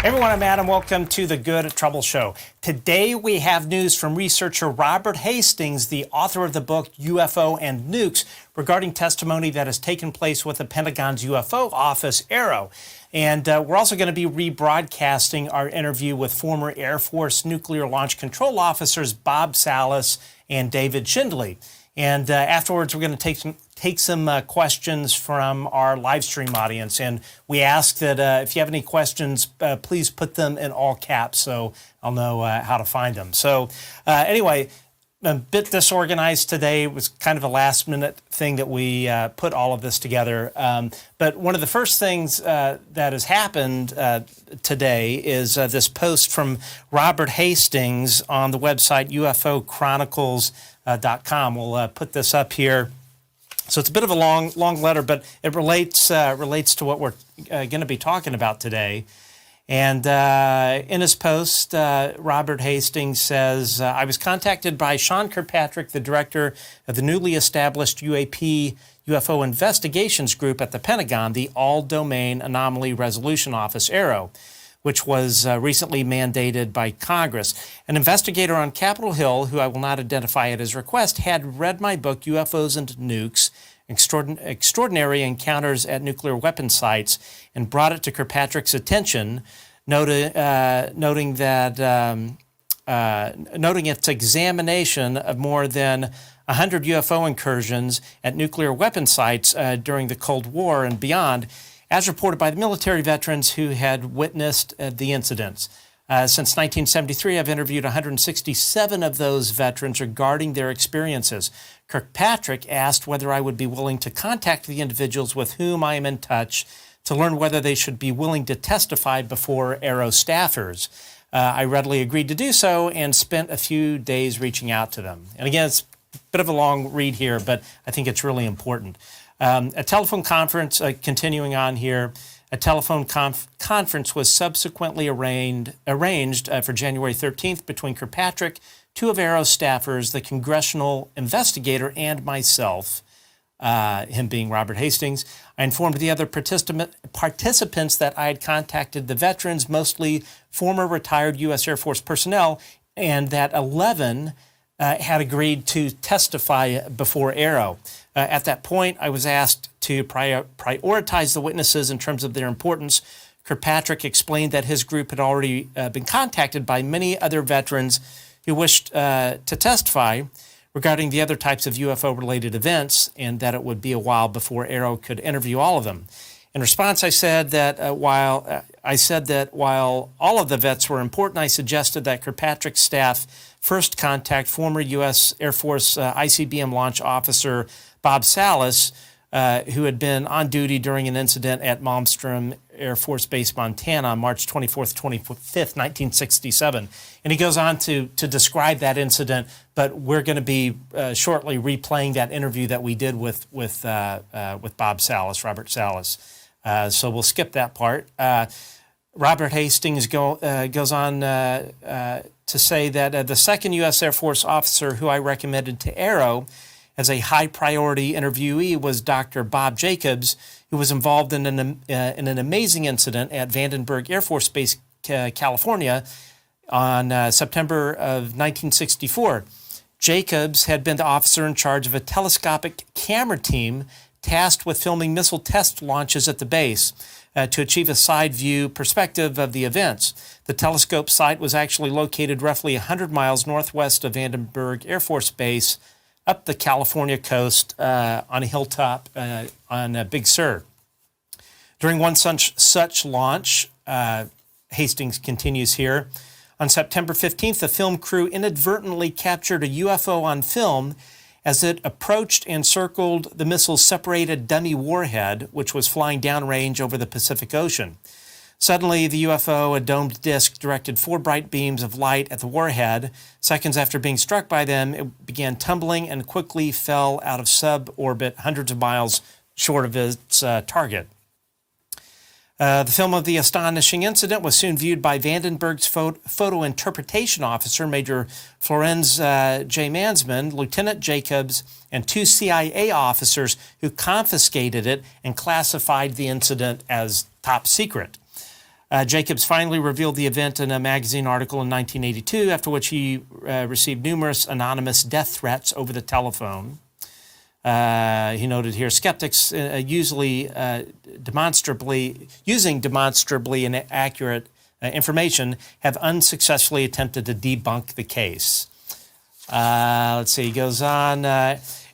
Everyone, I'm Adam. Welcome to the Good Trouble Show. Today we have news from researcher Robert Hastings, the author of the book UFO and Nukes, regarding testimony that has taken place with the Pentagon's UFO office, AARO. And we're also going to be rebroadcasting our interview with former Air Force nuclear launch control officers Bob Salas and David Schindele. And afterwards, we're going to take some questions from our live stream audience. And we ask that if you have any questions, please put them in all caps so I'll know how to find them. So anyway, a bit disorganized today. It was kind of a last-minute thing that we put all of this together. But one of the first things that has happened today is this post from Robert Hastings on the website UFOchronicles.com. We'll put this up here. So it's a bit of a long letter, but it relates to what we're going to be talking about today. And in his post, Robert Hastings says, I was contacted by Sean Kirkpatrick, the director of the newly established UFO investigations group at the Pentagon, the All-Domain Anomaly Resolution Office, AARO, which was recently mandated by Congress. An investigator on Capitol Hill, who I will not identify at his request, had read my book, UFOs and Nukes, Extraordinary Encounters at Nuclear Weapon Sites, and brought it to Kirkpatrick's attention, noting its examination of more than 100 UFO incursions at nuclear weapon sites during the Cold War and beyond, as reported by the military veterans who had witnessed the incidents. Since 1973, I've interviewed 167 of those veterans regarding their experiences. Kirkpatrick asked whether I would be willing to contact the individuals with whom I am in touch to learn whether they should be willing to testify before AARO staffers. I readily agreed to do so and spent a few days reaching out to them. And again, it's a bit of a long read here, but I think it's really important. A telephone conference, continuing on here, a telephone conference was subsequently arranged for January 13th between Kirkpatrick, two of AARO staffers, the congressional investigator, and myself, him being Robert Hastings. I informed the other participants that I had contacted the veterans, mostly former retired U.S. Air Force personnel, and that 11 had agreed to testify before AARO. At that point, I was asked to prioritize the witnesses in terms of their importance. Kirkpatrick explained that his group had already been contacted by many other veterans who wished to testify regarding the other types of UFO-related events, and that it would be a while before AARO could interview all of them. In response, I said that while all of the vets were important, I suggested that Kirkpatrick's staff first contact former U.S. Air Force ICBM launch officer Bob Salas, who had been on duty during an incident at Malmstrom Air Force Base, Montana, on March 24th, 25th, 1967. And he goes on to describe that incident, but we're going to be shortly replaying that interview that we did with Bob Salas, Robert Salas. So we'll skip that part. Robert Hastings goes on to say that the second U.S. Air Force officer who I recommended to AARO as a high-priority interviewee was Dr. Bob Jacobs, who was involved in an amazing incident at Vandenberg Air Force Base, California, on September of 1964. Jacobs had been the officer in charge of a telescopic camera team tasked with filming missile test launches at the base to achieve a side view perspective of the events. The telescope site was actually located roughly 100 miles northwest of Vandenberg Air Force Base, up the California coast on a hilltop on Big Sur. During one such launch, Hastings continues here, on September 15th, the film crew inadvertently captured a UFO on film as it approached and circled the missile's separated dummy warhead, which was flying downrange over the Pacific Ocean. Suddenly, the UFO, a domed disc, directed 4 bright beams of light at the warhead. Seconds after being struck by them, it began tumbling and quickly fell out of suborbit hundreds of miles short of its target. The film of the astonishing incident was soon viewed by Vandenberg's photo interpretation officer, Major Florenz J. Mansman, Lieutenant Jacobs, and 2 CIA officers who confiscated it and classified the incident as top secret. Jacobs finally revealed the event in a magazine article in 1982, after which he received numerous anonymous death threats over the telephone. He noted here, skeptics using demonstrably inaccurate information have unsuccessfully attempted to debunk the case. Let's see, he goes on.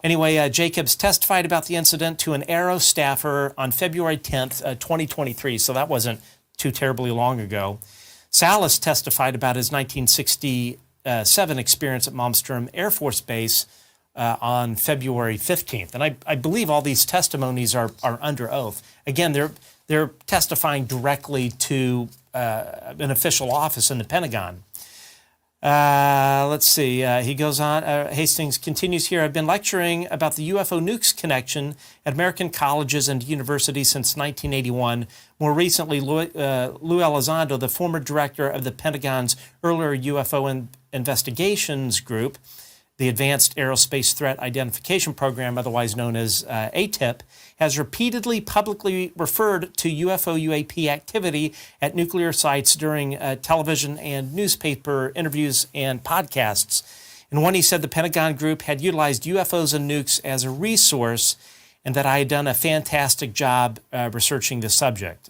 Anyway, Jacobs testified about the incident to an Arrow staffer on February 10th, 2023, so that wasn't too terribly long ago. Salas testified about his 1967 experience at Malmstrom Air Force Base on February 15th. And I believe all these testimonies are under oath. Again, they're testifying directly to an official office in the Pentagon. Let's see. He goes on. Hastings continues here. I've been lecturing about the UFO nukes connection at American colleges and universities since 1981. More recently, Lou Elizondo, the former director of the Pentagon's earlier UFO investigations group, the Advanced Aerospace Threat Identification Program, otherwise known as ATIP, has repeatedly publicly referred to UFO-UAP activity at nuclear sites during television and newspaper interviews and podcasts. In one, he said the Pentagon group had utilized UFOs and nukes as a resource and that I had done a fantastic job researching the subject.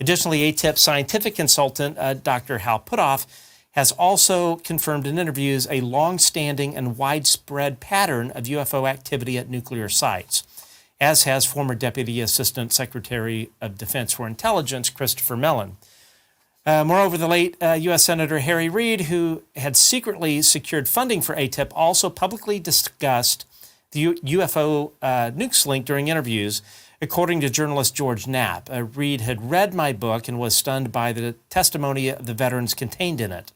Additionally, ATIP scientific consultant Dr. Hal Puthoff has also confirmed in interviews a long-standing and widespread pattern of UFO activity at nuclear sites, as has former Deputy Assistant Secretary of Defense for Intelligence Christopher Mellon. Moreover, the late U.S. Senator Harry Reid, who had secretly secured funding for ATIP, also publicly discussed the UFO nukes link during interviews. According to journalist George Knapp, Reid had read my book and was stunned by the testimony of the veterans contained in it.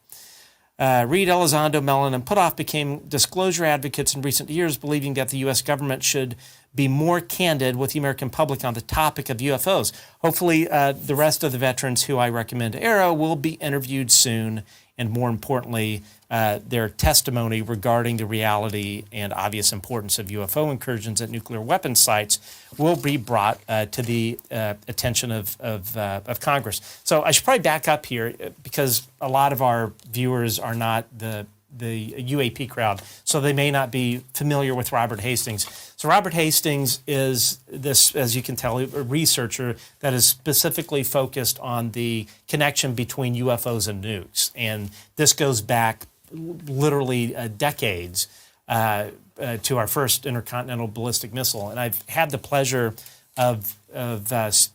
Reid, Elizondo, Mellon, and Puthoff became disclosure advocates in recent years, believing that the U.S. government should be more candid with the American public on the topic of UFOs. Hopefully, the rest of the veterans who I recommend to Arrow will be interviewed soon, and more importantly, their testimony regarding the reality and obvious importance of UFO incursions at nuclear weapon sites will be brought to the attention of Congress. So I should probably back up here because a lot of our viewers are not the UAP crowd, so they may not be familiar with Robert Hastings. So Robert Hastings is this, as you can tell, a researcher that is specifically focused on the connection between UFOs and nukes. And this goes back literally decades to our first intercontinental ballistic missile. And I've had the pleasure of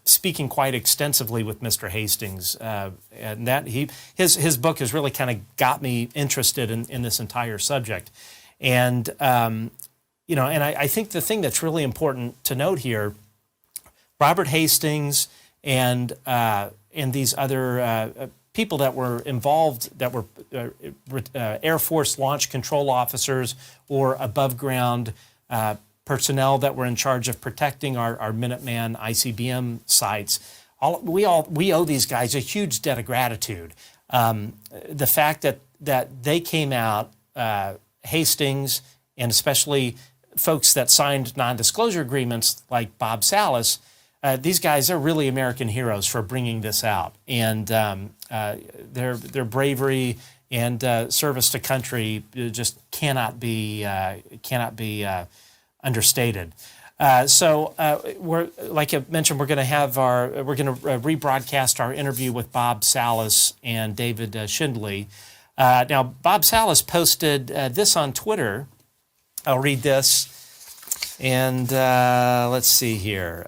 speaking quite extensively with Mr. Hastings, and that his book has really kind of got me interested in this entire subject. And and I think the thing that's really important to note here, Robert Hastings and these other people that were involved, that were Air Force launch control officers or above ground personnel that were in charge of protecting our Minuteman ICBM sites. We owe these guys a huge debt of gratitude. The fact that they came out, Hastings, and especially folks that signed non-disclosure agreements like Bob Salas, these guys are really American heroes for bringing this out, and their bravery and service to country just cannot be understated. We're, like I mentioned, we're going to rebroadcast our interview with Bob Salas and David Schindele. Now, Bob Salas posted this on Twitter. I'll read this, and let's see here.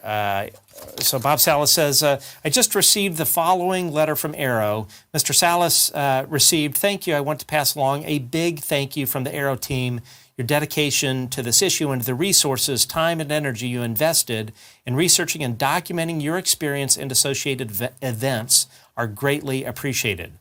So Bob Salas says, I just received the following letter from Arrow. Mr. Salas received, thank you. I want to pass along a big thank you from the Arrow team. Your dedication to this issue and the resources, time, and energy you invested in researching and documenting your experience and associated events are greatly appreciated.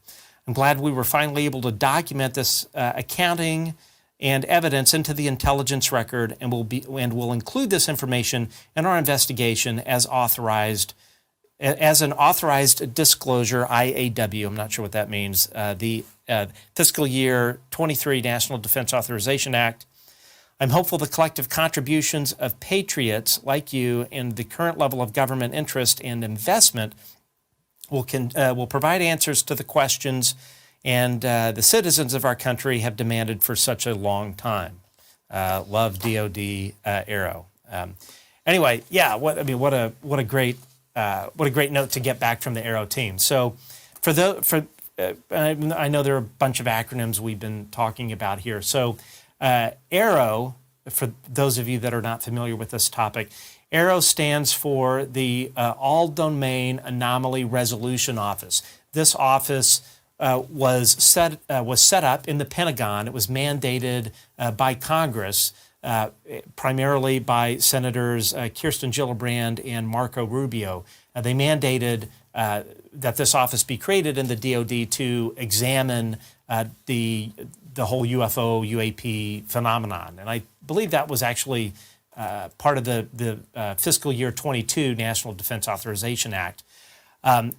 I'm glad we were finally able to document this accounting and evidence into the intelligence record, and will include this information in our investigation as an authorized disclosure, IAW. I'm not sure what that means. The fiscal year 23 National Defense Authorization Act. I'm hopeful the collective contributions of patriots like you and the current level of government interest and investment will provide answers to the questions and the citizens of our country have demanded for such a long time. Love DoD Aero. Anyway, yeah. What a great note to get back from the Aero team. So, I know there are a bunch of acronyms we've been talking about here. So, Aero, for those of you that are not familiar with this topic, Aero stands for the All Domain Anomaly Resolution Office. This office was set up in the Pentagon. It was mandated by Congress, primarily by Senators Kirsten Gillibrand and Marco Rubio. They mandated that this office be created in the DoD to examine the whole UFO UAP phenomenon, and I believe that was actually part of the fiscal year 22 National Defense Authorization Act.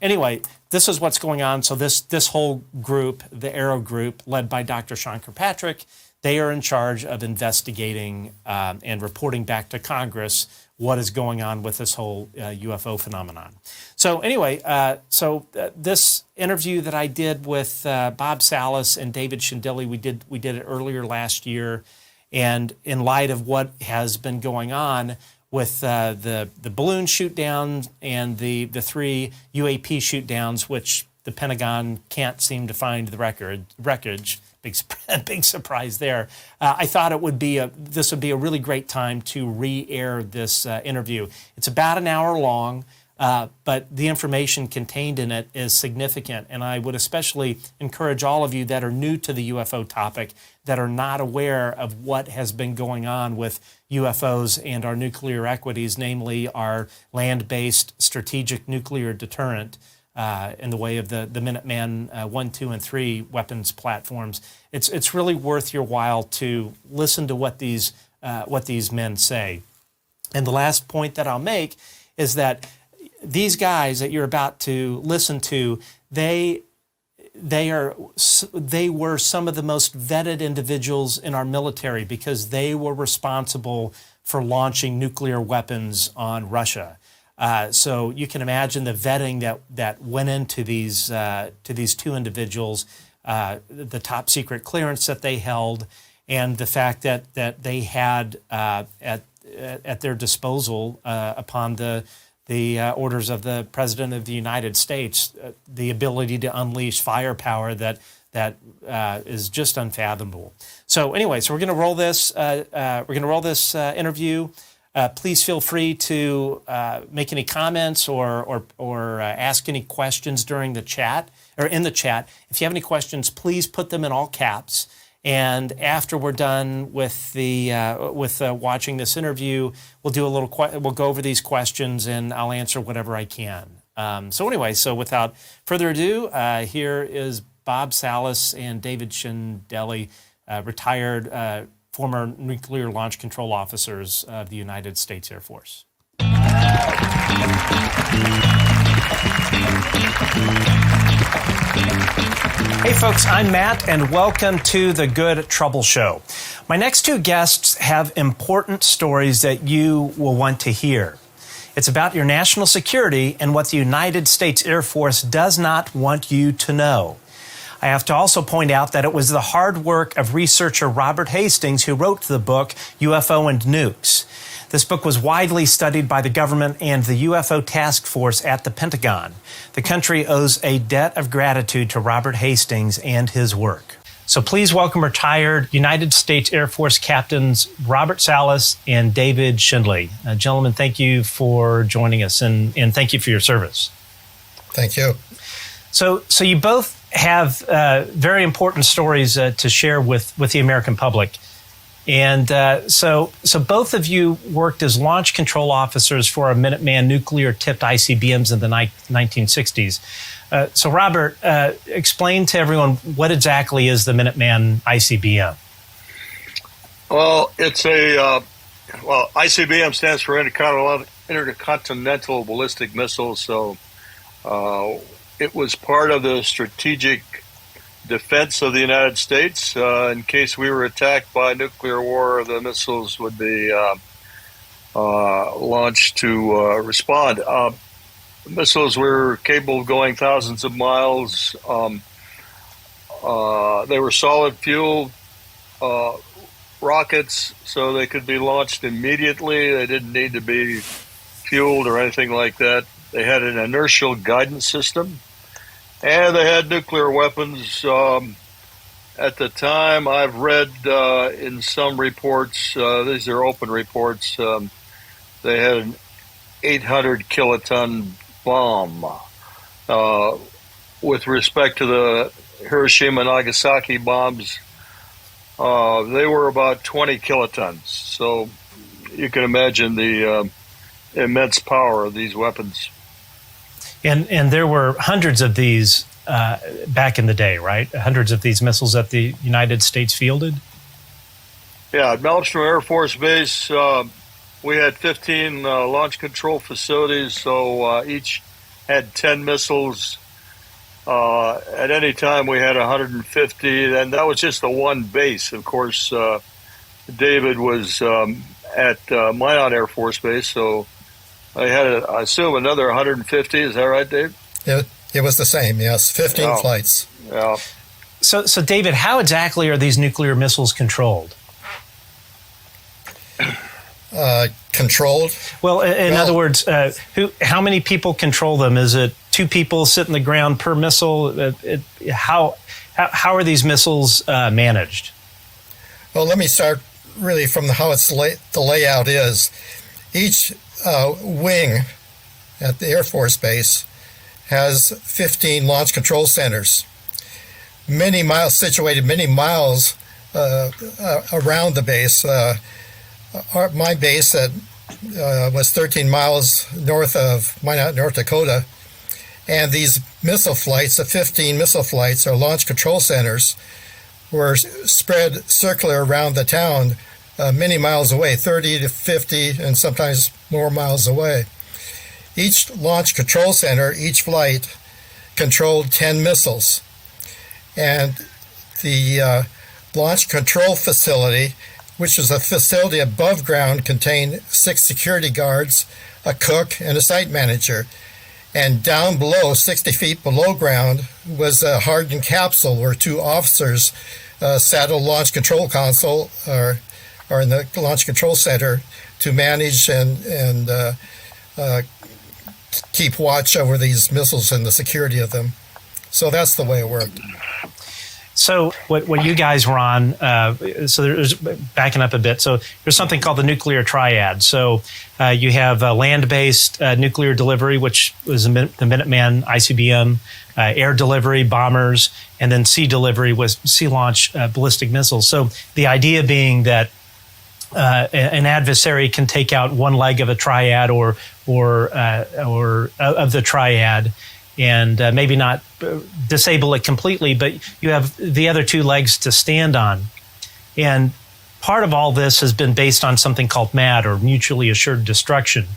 Anyway, this is what's going on. So this whole group, the Aero group, led by Dr. Sean Kirkpatrick, they are in charge of investigating and reporting back to Congress what is going on with this whole UFO phenomenon. So anyway, this interview that I did with Bob Salas and David Schindele, we did it earlier last year, and in light of what has been going on with the balloon shoot down and the 3 UAP shoot downs, which the Pentagon can't seem to find the wreckage. Big surprise there. I thought this would be a really great time to re-air this interview. It's about an hour long, but the information contained in it is significant, and I would especially encourage all of you that are new to the UFO topic, that are not aware of what has been going on with UFOs and our nuclear equities, namely our land-based strategic nuclear deterrent, in the way of the Minuteman 1, 2, and 3 weapons platforms. It's really worth your while to listen to what these men say. And the last point that I'll make is that these guys that you're about to listen to, they were some of the most vetted individuals in our military because they were responsible for launching nuclear weapons on Russia. So you can imagine the vetting that went into these 2 individuals, the top secret clearance that they held, and the fact that they had at their disposal, upon the orders of the President of the United States, the ability to unleash firepower that is just unfathomable. So anyway, we're going to roll this. Interview. Please feel free to make any comments or ask any questions during the chat or in the chat. If you have any questions, please put them in all caps. And after we're done with watching this interview, we'll go over these questions and I'll answer whatever I can. So without further ado, here is Bob Salas and David Schindele, retired former nuclear launch control officers of the United States Air Force. Hey folks, I'm Matt and welcome to the Good Trouble Show. My next 2 guests have important stories that you will want to hear. It's about your national security and what the United States Air Force does not want you to know. I have to also point out that it was the hard work of researcher Robert Hastings who wrote the book UFO and Nukes. This book was widely studied by the government and the UFO task force at the Pentagon. The country owes a debt of gratitude to Robert Hastings and his work. So please welcome retired United States Air Force captains Robert Salas and David Schindele. Gentlemen, thank you for joining us and thank you for your service. Thank you. So you both have very important stories to share with the American public. And so both of you worked as launch control officers for a Minuteman nuclear-tipped ICBMs in the 1960s. So Robert, explain to everyone what exactly is the Minuteman ICBM? Well, it's ICBM stands for Intercontinental Ballistic Missile. So it was part of the strategic defense of the United States. In case we were attacked by nuclear war, the missiles would be launched to respond. missiles were capable of going thousands of miles. They were solid fuel rockets, so they could be launched immediately. They didn't need to be fueled or anything like that. They had an inertial guidance system, and they had nuclear weapons. At the time, I've read in some reports, these are open reports, they had an 800 kiloton bomb. With respect to the Hiroshima and Nagasaki bombs, they were about 20 kilotons. So you can imagine the immense power of these weapons. And there were hundreds of these back in the day, right? Hundreds of these missiles that the United States fielded? Yeah, at Malmstrom Air Force Base, we had 15 launch control facilities, so each had 10 missiles. At any time, we had 150, and that was just the one base. Of course, David was at Minot Air Force Base, so I had, I assume, another 150. Is that right, Dave? It was the same, yes. 15 flights. Yeah. So, David, how exactly are these nuclear missiles controlled? Controlled? Well, in other words, how many people control them? Is it 2 people sit in the ground per missile? How are these missiles managed? Well, let me start really from how the layout is. Each wing at the Air Force Base has 15 launch control centers, situated many miles around the base. My base was 13 miles north of Minot, North Dakota, and these missile flights, the 15 missile flights, or launch control centers, were spread circular around the town many miles away, 30 to 50 and sometimes more miles away. Each launch control center, each flight, controlled 10 missiles. And the launch control facility, which is a facility above ground, contained 6 security guards, a cook, and a site manager. And down below, 60 feet below ground, was a hardened capsule where 2 officers sat at a launch control console or in the launch control center to manage and keep watch over these missiles and the security of them. So that's the way it worked. So what you guys were on, so there's backing up a bit. So there's something called the nuclear triad. So you have land-based nuclear delivery, which was the Minuteman ICBM, air delivery, bombers, and then sea delivery was sea launch ballistic missiles. So the idea being that an adversary can take out one leg of a triad or of the triad, and maybe not disable it completely, but you have the other 2 legs to stand on. And part of all this has been based on something called MAD, or mutually assured destruction,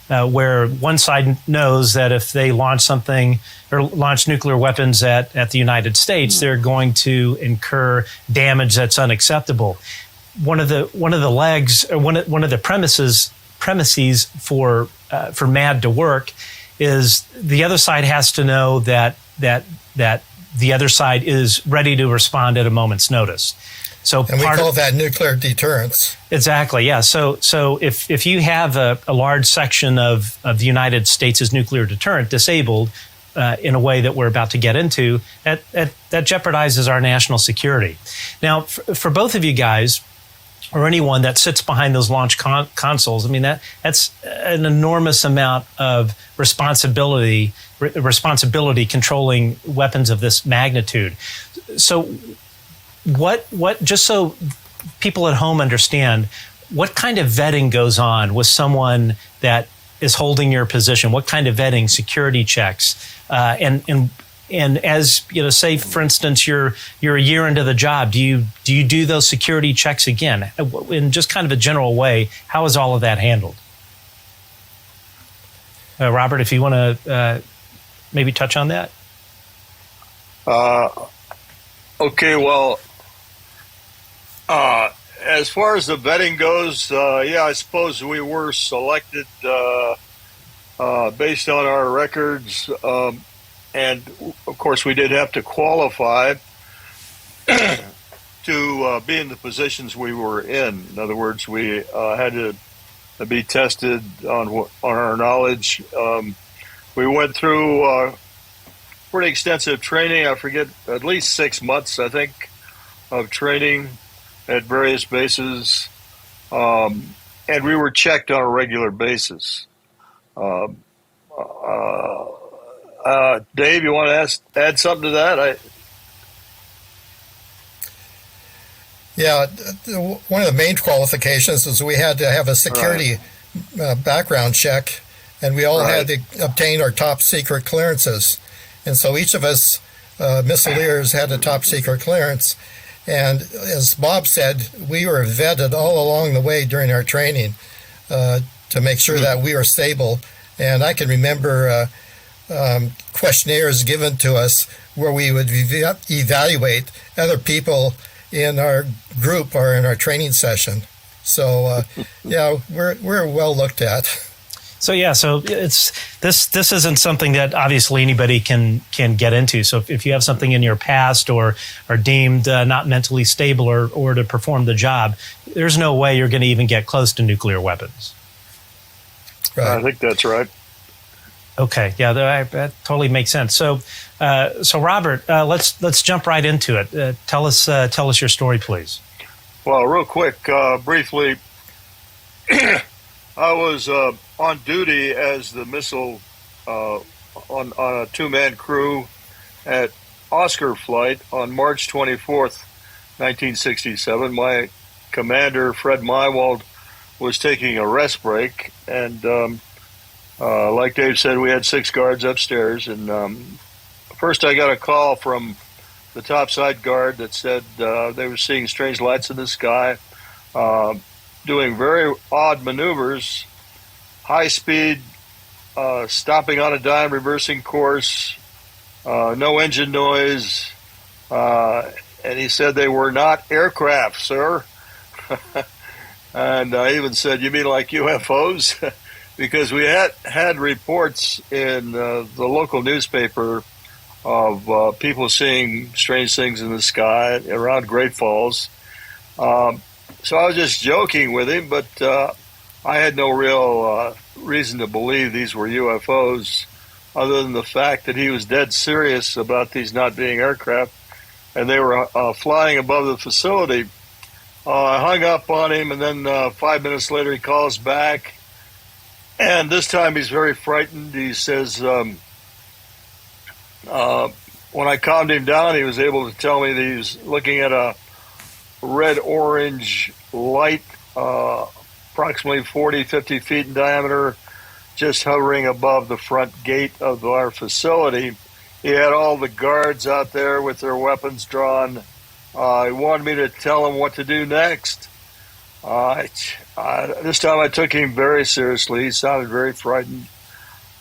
where one side knows that if they launch something or launch nuclear weapons at the United States, they're going to incur damage that's unacceptable. One of the legs, or one of the premises for MAD to work is the other side has to know that the other side is ready to respond at a moment's notice. So, and we call that nuclear deterrence. Exactly, yeah. So if you have a large section of the United States' nuclear deterrent disabled in a way that we're about to get into, that jeopardizes our national security. Now, for both of you guys, or anyone that sits behind those launch consoles, I mean, that's an enormous amount of responsibility controlling weapons of this magnitude. So what just so people at home understand, what kind of vetting goes on with someone that is holding your position? What kind of vetting, security checks, and as you know, say for instance, you're a year into the job. Do you do those security checks again? In just kind of a general way, how is all of that handled? Robert, if you want to maybe touch on that. Okay. Well, as far as the vetting goes, yeah, I suppose we were selected based on our records, and of course we did have to qualify to be in the positions we were in. In other words, we had to be tested on our knowledge. We went through pretty extensive training. I forget, at least 6 months, I think, of training at various bases, and we were checked on a regular basis. Dave, you want to add something to that? Yeah, one of the main qualifications is we had to have a security background check, and we all had to obtain our top secret clearances. And so each of us missileers had a top secret clearance. And as Bob said, we were vetted all along the way during our training to make sure that we were stable. And I can remember questionnaires given to us where we would evaluate other people in our group or in our training session. So, we're well looked at. So it's this isn't something that obviously anybody can get into. So if you have something in your past or are deemed not mentally stable or to perform the job, there's no way you're going to even get close to nuclear weapons. Right. I think that's right. Okay, yeah, that totally makes sense. So Robert, let's jump right into it. Tell us your story, please. Well, real quick, briefly, I was on duty as the missile on a two-man crew at Oscar Flight on March 24th, 1967. My commander, Fred Mywald, was taking a rest break, and like Dave said, we had 6 guards upstairs. And first I got a call from the topside guard that said they were seeing strange lights in the sky, doing very odd maneuvers, high speed, stopping on a dime, reversing course, no engine noise. And he said they were not aircraft, sir. And I even said, you mean like UFOs? Because we had reports in the local newspaper of people seeing strange things in the sky around Great Falls. So I was just joking with him, but I had no real reason to believe these were UFOs other than the fact that he was dead serious about these not being aircraft, and they were flying above the facility. I hung up on him, and then 5 minutes later he calls back, and this time he's very frightened. He says, when I calmed him down, he was able to tell me that he was looking at a red-orange light, approximately 40, 50 feet in diameter, just hovering above the front gate of our facility. He had all the guards out there with their weapons drawn. He wanted me to tell him what to do next. This time I took him very seriously. He sounded very frightened.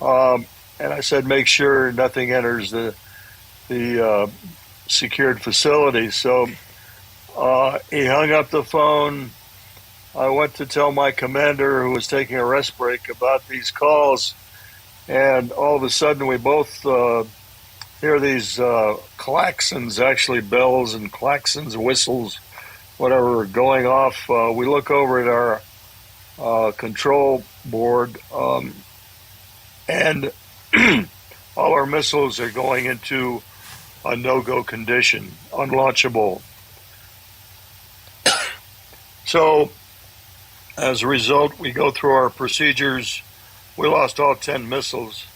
And I said, make sure nothing enters the secured facility. So he hung up the phone. I went to tell my commander, who was taking a rest break, about these calls. And all of a sudden we both hear these klaxons, actually bells and klaxons, whistles, whatever, going off. We look over at our control board, and all our missiles are going into a no-go condition, unlaunchable. So, as a result, we go through our procedures. We lost all 10 missiles.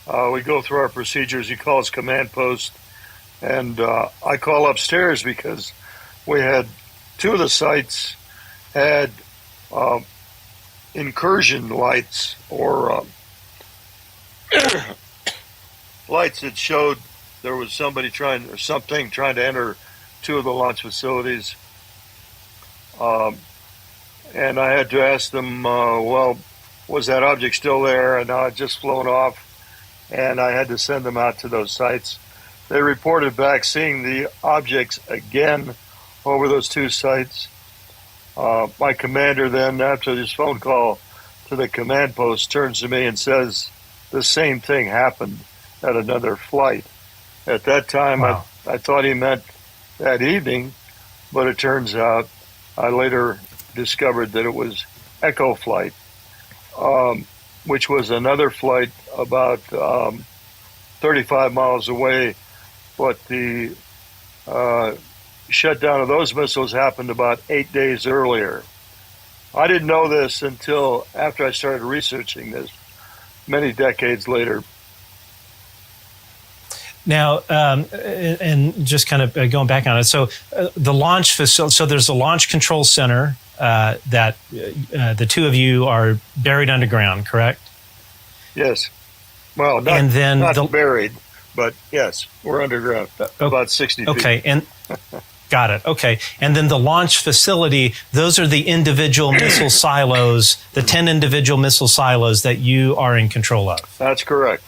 We go through our procedures. He calls command post, and I call upstairs because we had 2 of the sites had incursion lights, or lights that showed there was something trying to enter 2 of the launch facilities. And I had to ask them, well, was that object still there? And now it just flown off. And I had to send them out to those sites. They reported back seeing the objects again over those 2 sites. My commander then, after this phone call to the command post, turns to me and says, the same thing happened at another flight. At that time, Wow. I thought he meant that evening, but it turns out I later discovered that it was Echo Flight, which was another flight about 35 miles away, but the shutdown of those missiles happened about 8 days earlier. I didn't know this until after I started researching this many decades later. Now, and just kind of going back on it, so the launch facility, so there's a launch control center that the two of you are buried underground, correct? Yes. Well, not, and then not buried, but yes, we're underground, about 60 feet. Okay, and got it. Okay, and then the launch facility, those are the individual missile silos, the 10 individual missile silos that you are in control of. That's correct.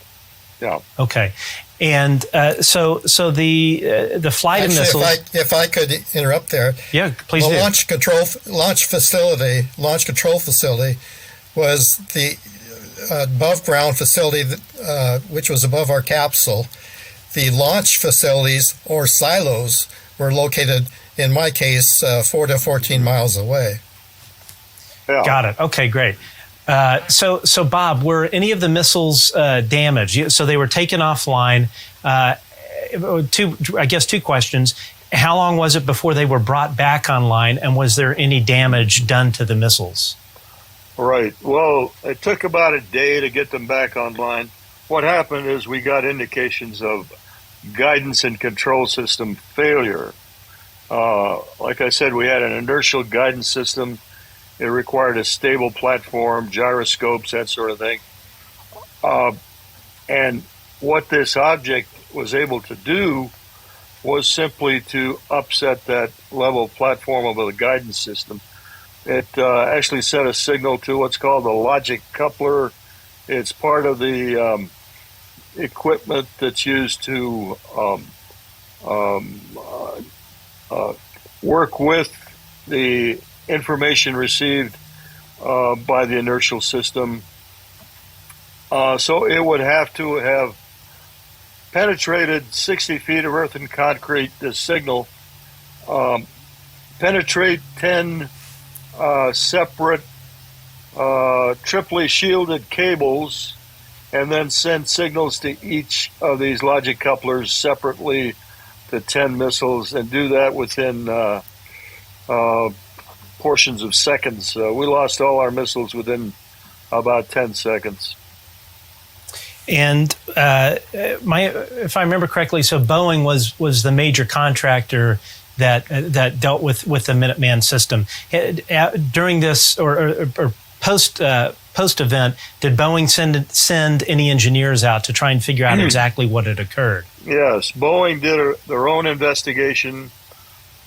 Yeah. Okay. And so the flight of missiles. If I could interrupt there. Yeah, please the do. launch control facility was the above ground facility which was above our capsule. The launch facilities or silos were located, in my case, 4 to 14 miles away. Yeah. Got it. Okay, great. So Bob, were any of the missiles damaged? So they were taken offline. Two questions. How long was it before they were brought back online, and was there any damage done to the missiles? Right. Well, it took about a day to get them back online. What happened is we got indications of guidance and control system failure. Like I said, we had an inertial guidance system. It required a stable platform, gyroscopes, that sort of thing. And what this object was able to do was simply to upset that level platform of the guidance system. It actually sent a signal to what's called the logic coupler. It's part of the equipment that's used to work with the information received by the inertial system. So it would have to have penetrated 60 feet of earth and concrete, this signal, penetrate 10 separate triply shielded cables, and then send signals to each of these logic couplers separately to 10 missiles, and do that within portions of seconds. We lost all our missiles within about 10 seconds. And if I remember correctly, so Boeing was the major contractor that dealt with the Minuteman system. During this or post event, did Boeing send any engineers out to try and figure out exactly what had occurred? Yes, Boeing did their own investigation,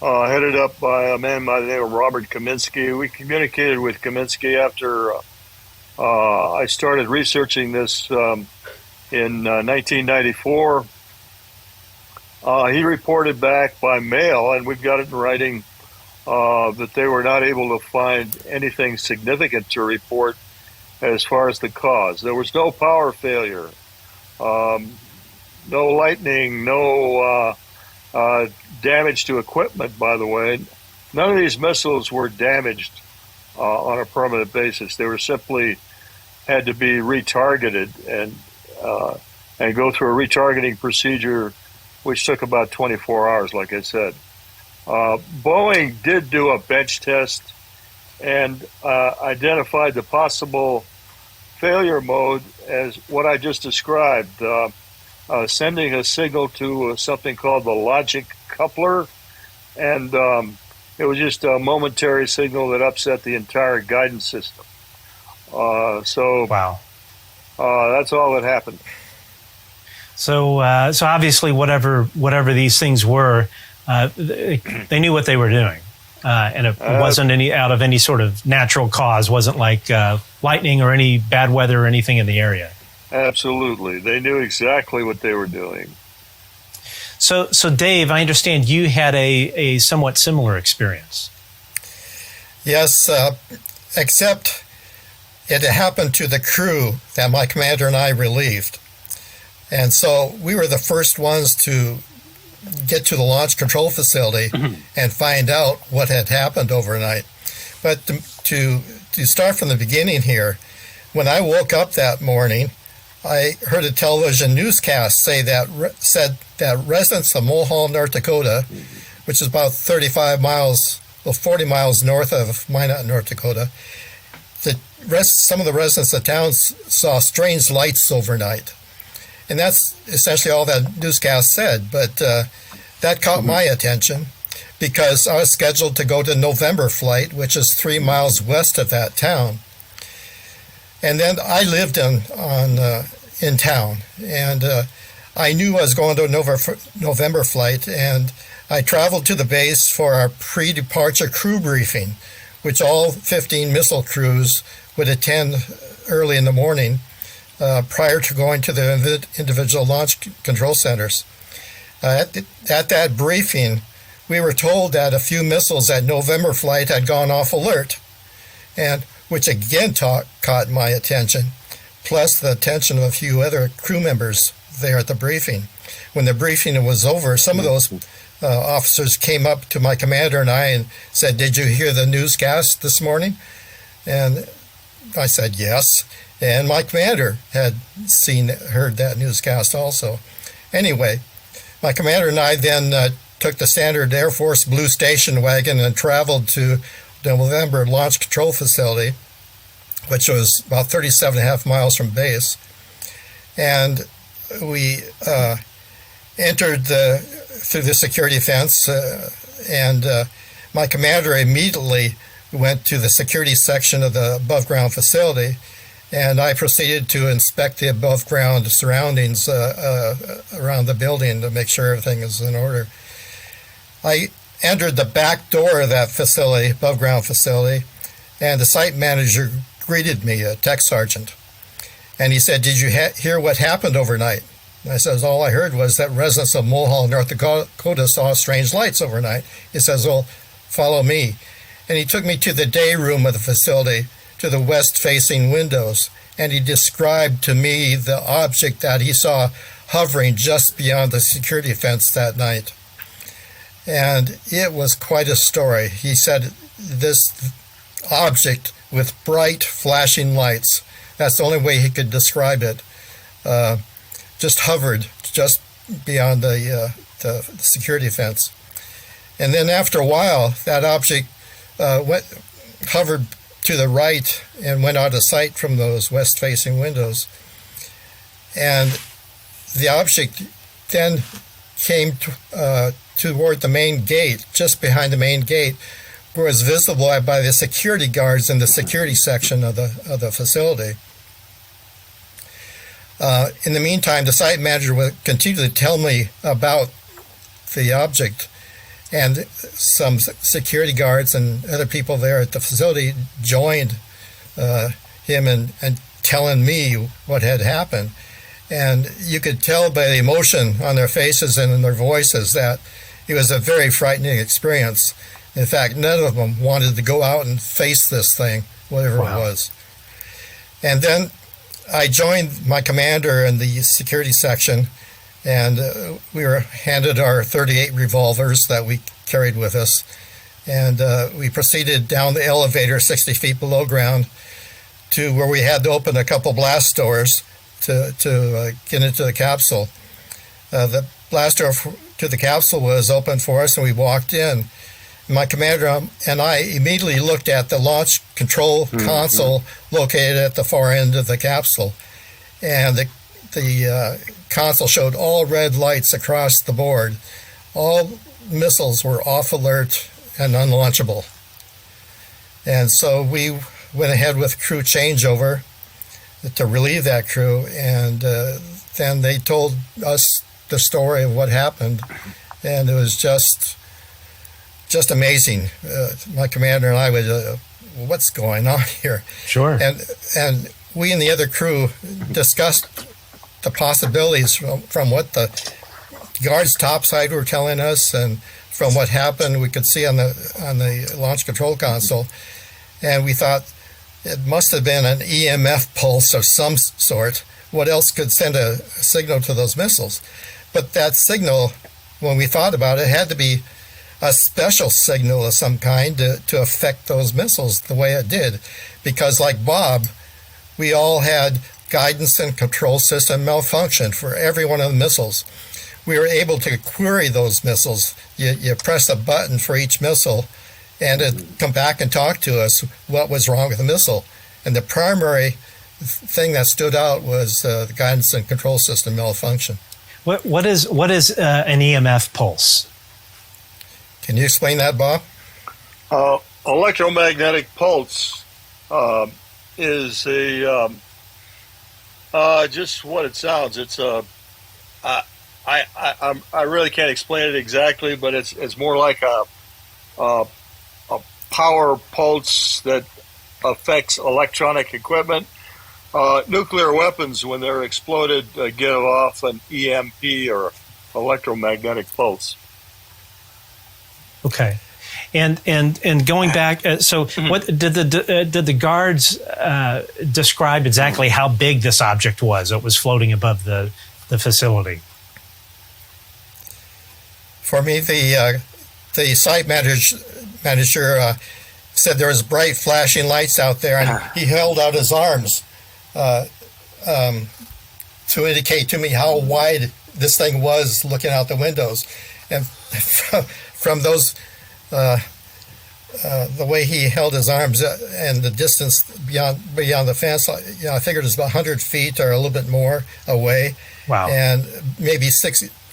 headed up by a man by the name of Robert Kaminsky. We communicated with Kaminsky after I started researching this in 1994. He reported back by mail, and we've got it in writing, that they were not able to find anything significant to report as far as the cause. There was no power failure, no lightning, no damage to equipment, by the way. None of these missiles were damaged on a permanent basis. They were simply had to be retargeted and go through a retargeting procedure, which took about 24 hours, like I said. Boeing did do a bench test and identified the possible failure mode as what I just described, sending a signal to something called the logic coupler, and it was just a momentary signal that upset the entire guidance system. Wow. That's all that happened. So obviously, whatever these things were, they knew what they were doing, and it wasn't out of any sort of natural cause. Wasn't like lightning or any bad weather or anything in the area. Absolutely, they knew exactly what they were doing. So Dave, I understand you had a somewhat similar experience. Yes, except it happened to the crew that my commander and I relieved. And so we were the first ones to get to the launch control facility and find out what had happened overnight. But to start from the beginning here, when I woke up that morning, I heard a television newscast said that residents of Mulhall, North Dakota, which is about 40 miles north of Minot, North Dakota, some of the residents of the town saw strange lights overnight. And that's essentially all that newscast said. But that caught my attention because I was scheduled to go to November flight, which is 3 miles west of that town. And then I lived in town, and I knew I was going to a November flight, and I traveled to the base for our pre-departure crew briefing, which all 15 missile crews would attend early in the morning prior to going to the individual launch control centers. At that briefing, we were told that a few missiles at November flight had gone off alert, and which again caught my attention, plus the attention of a few other crew members there at the briefing. When the briefing was over, some of those officers came up to my commander and I and said, "Did you hear the newscast this morning?" And I said, "Yes." And my commander had heard that newscast also. Anyway, my commander and I then took the standard Air Force blue station wagon and traveled to the November launch control facility, which was about 37.5 miles from base. And we entered through the security fence, and my commander immediately went to the security section of the above-ground facility, and I proceeded to inspect the above-ground surroundings around the building to make sure everything is in order. I entered the back door of that facility, above-ground facility, and the site manager greeted me, a tech sergeant. And he said, "Did you hear what happened overnight?" And I said, "All I heard was that residents of Mulhall, North Dakota saw strange lights overnight." He says, "Well, follow me." And he took me to the day room of the facility, to the west-facing windows, and he described to me the object that he saw hovering just beyond the security fence that night. And it was quite a story. He said this object with bright flashing lights, that's the only way he could describe it, just hovered just beyond the security fence. And then after a while, that object hovered to the right and went out of sight from those west-facing windows. And the object then came toward the main gate, just behind the main gate, where it was visible by the security guards in the security section of the facility. In the meantime, the site manager would continue to tell me about the object, and some security guards and other people there at the facility joined him in telling me what had happened. And you could tell by the emotion on their faces and in their voices that it was a very frightening experience. In fact, none of them wanted to go out and face this thing, whatever it was. And then I joined my commander in the security section, and we were handed our .38 revolvers that we carried with us. And we proceeded down the elevator 60 feet below ground to where we had to open a couple blast doors to get into the capsule. The blast door to the capsule was open for us, and we walked in. My commander and I immediately looked at the launch control console located at the far end of the capsule. And the console showed all red lights across the board. All missiles were off alert and unlaunchable. And so we went ahead with crew changeover to relieve that crew, and then they told us the story of what happened, and it was just amazing. My commander and I would, what's going on here? Sure. And we and the other crew discussed the possibilities from what the guards topside were telling us, and from what happened we could see on the launch control console. And we thought, it must have been an EMF pulse of some sort. What else could send a signal to those missiles? But that signal, when we thought about it, had to be a special signal of some kind to affect those missiles the way it did. Because like Bob, we all had guidance and control system malfunction for every one of the missiles. We were able to query those missiles. You press a button for each missile, and it'd come back and talk to us what was wrong with the missile. And the primary thing that stood out was the guidance and control system malfunction. What is an EMF pulse? Can you explain that, Bob? Electromagnetic pulse is a just what it sounds. It's I really can't explain it exactly, but it's more like a power pulse that affects electronic equipment. Nuclear weapons, when they're exploded, give off an EMP or electromagnetic pulse. Okay, and going back, so what did the guards describe exactly how big this object was that was floating above the facility? For me, the site manager said there was bright flashing lights out there, and he held out his arms to indicate to me how wide this thing was looking out the windows. And from those, the way he held his arms and the distance beyond the fence, I figured it was about 100 feet or a little bit more away. Wow. And maybe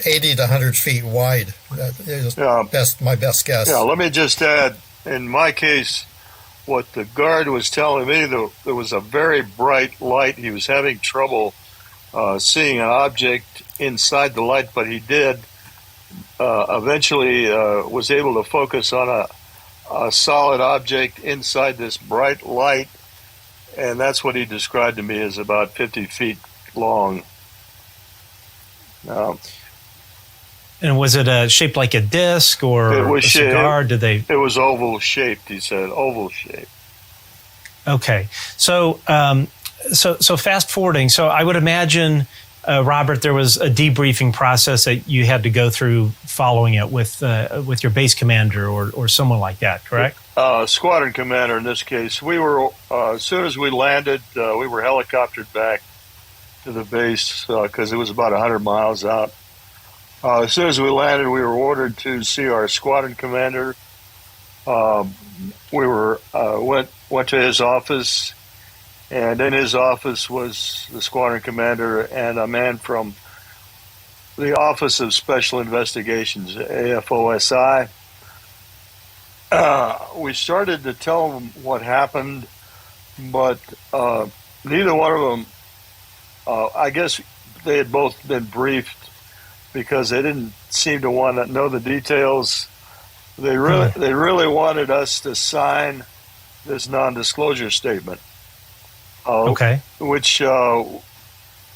80 to 100 feet wide. It was my best guess. Yeah, let me just add, in my case, what the guard was telling me, there was a very bright light. He was having trouble seeing an object inside the light, but he did eventually was able to focus on a solid object inside this bright light, and that's what he described to me as about 50 feet long. And was it shaped like a disc or a cigar? It was oval shaped. He said oval shaped. Okay, so fast forwarding. So I would imagine, Robert, there was a debriefing process that you had to go through following it with your base commander or someone like that, correct? Squadron commander in this case. We were as soon as we landed, we were helicoptered back to the base because it was about 100 miles out. As soon as we landed, we were ordered to see our squadron commander. We went to his office, and in his office was the squadron commander and a man from the Office of Special Investigations, AFOSI. We started to tell them what happened, but neither one of them, I guess they had both been briefed because they didn't seem to want to know the details. They really wanted us to sign this non-disclosure statement. Okay. Which I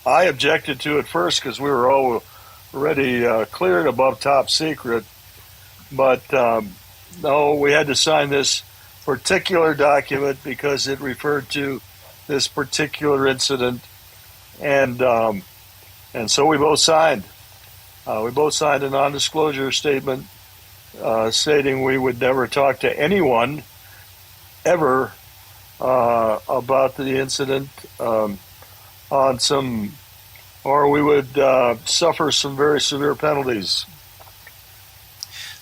objected to at first because we were already cleared above top secret. But no, we had to sign this particular document because it referred to this particular incident, and so we both signed. We both signed a non-disclosure statement stating we would never talk to anyone ever about the incident or we would suffer some very severe penalties.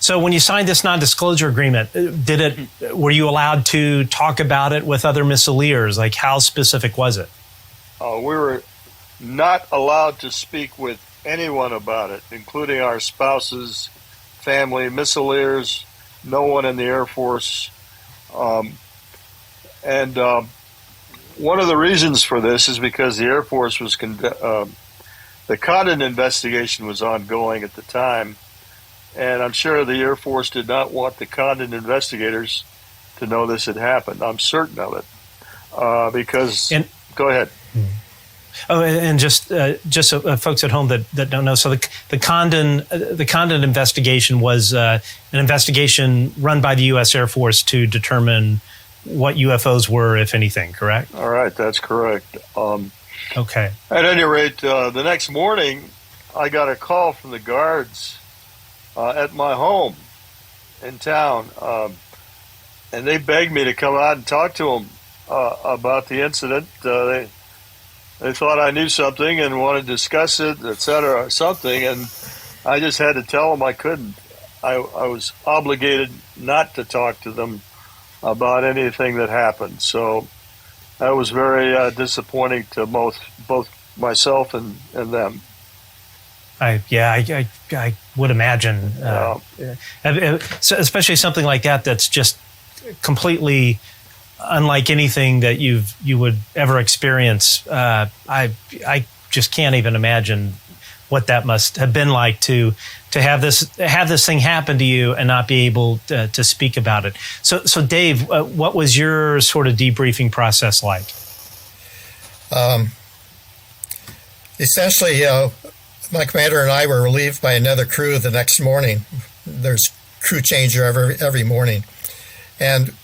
So when you signed this non-disclosure agreement, were you allowed to talk about it with other missileers? Like, how specific was it? We were not allowed to speak with anyone about it, including our spouses, family, missileers, no one in the Air Force. And one of the reasons for this is because the Air Force was the Condon investigation was ongoing at the time, and I'm sure the Air Force did not want the Condon investigators to know this had happened. I'm certain of it because. Go ahead. Oh, and just folks at home that don't know. So the Condon investigation was an investigation run by the U.S. Air Force to determine what UFOs were, if anything, correct? All right, that's correct. Okay. At any rate, the next morning, I got a call from the guards at my home in town, and they begged me to come out and talk to them about the incident. They thought I knew something and wanted to discuss it, etc., something, and I just had to tell them I couldn't. I was obligated not to talk to them about anything that happened. So that was very disappointing to both myself and them. I would imagine, especially something like that that's just completely unlike anything that you would ever experience. I just can't even imagine what that must have been like to have this thing happen to you and not be able to speak about it. So Dave, what was your sort of debriefing process like? Essentially, my commander and I were relieved by another crew the next morning. There's crew changer every morning, and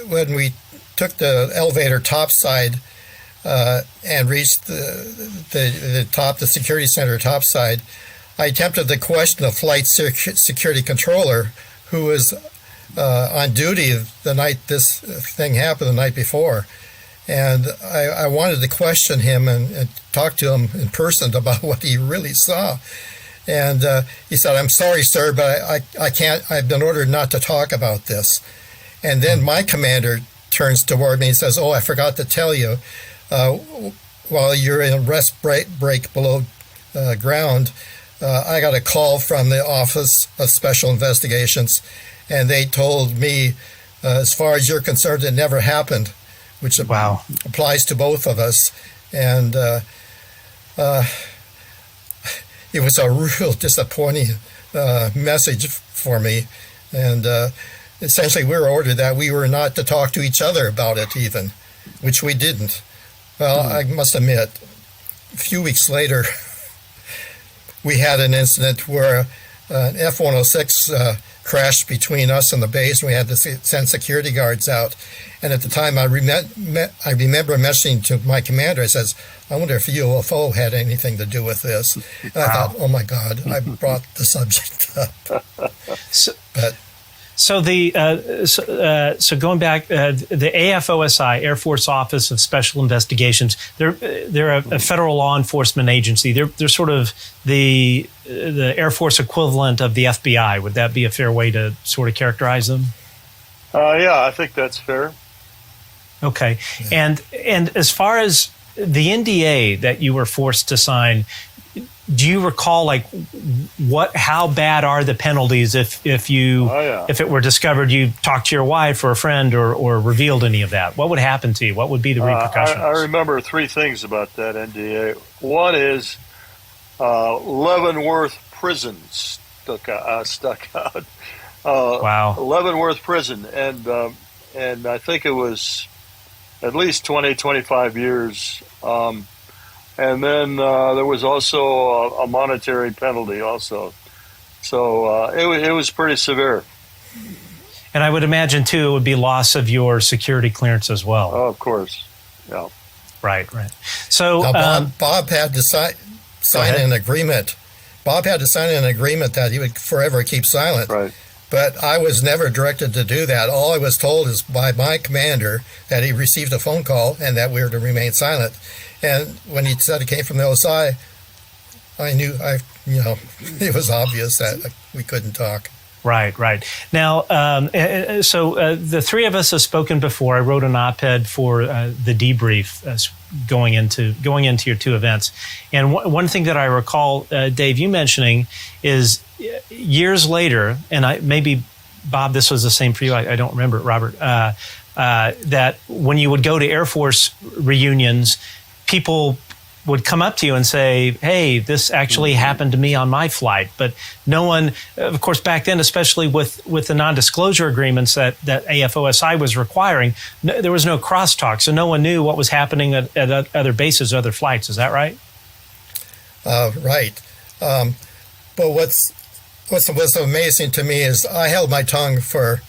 when we took the elevator topside and reached the top, the security center topside, I attempted to question the flight security controller who was on duty the night this thing happened, the night before. And I wanted to question him and talk to him in person about what he really saw. And he said, "I'm sorry, sir, but I can't, I've been ordered not to talk about this." And then my commander turns toward me and says, "Oh, I forgot to tell you, while you're in rest break below ground, I got a call from the Office of Special Investigations, and they told me, as far as you're concerned, it never happened," which applies to both of us. And it was a real disappointing message for me. And essentially, we were ordered that we were not to talk to each other about it even, which we didn't. Well, I must admit, a few weeks later, we had an incident where an F-106 crashed between us and the base, and we had to send security guards out. And at the time, I remember mentioning to my commander, I says, "I wonder if UFO had anything to do with this." And I thought, oh my God, I brought the subject up. So going back, the AFOSI, Air Force Office of Special Investigations, they're a federal law enforcement agency. They're sort of the Air Force equivalent of the FBI. Would that be a fair way to sort of characterize them? Yeah, I think that's fair. Okay, and as far as the NDA that you were forced to sign, do you recall, like, how bad are the penalties if it were discovered you talked to your wife or a friend or revealed any of that? What would happen to you? What would be the repercussions? I remember three things about that NDA. One is Leavenworth Prison stuck out. Wow. Leavenworth Prison, and I think it was at least 20, 25 years. And then there was also a monetary penalty also. So it was pretty severe. And I would imagine, too, it would be loss of your security clearance as well. Oh, of course. Yeah. Right. So now, Bob had to sign an agreement. Bob had to sign an agreement that he would forever keep silent. Right. But I was never directed to do that. All I was told is by my commander that he received a phone call and that we were to remain silent. And when he said it came from the OSI, I knew, it was obvious that we couldn't talk. Right. Now, so the three of us have spoken before. I wrote an op-ed for the debrief going into your two events. And one thing that I recall, Dave, you mentioning is years later, and maybe, Bob, this was the same for you. I don't remember, Robert, that when you would go to Air Force reunions, people would come up to you and say, "Hey, this actually happened to me on my flight." But no one, of course, back then, especially with the non-disclosure agreements that AFOSI was requiring, there was no crosstalk, so no one knew what was happening at other bases, other flights. Is that right? Right. But what's amazing to me is I held my tongue for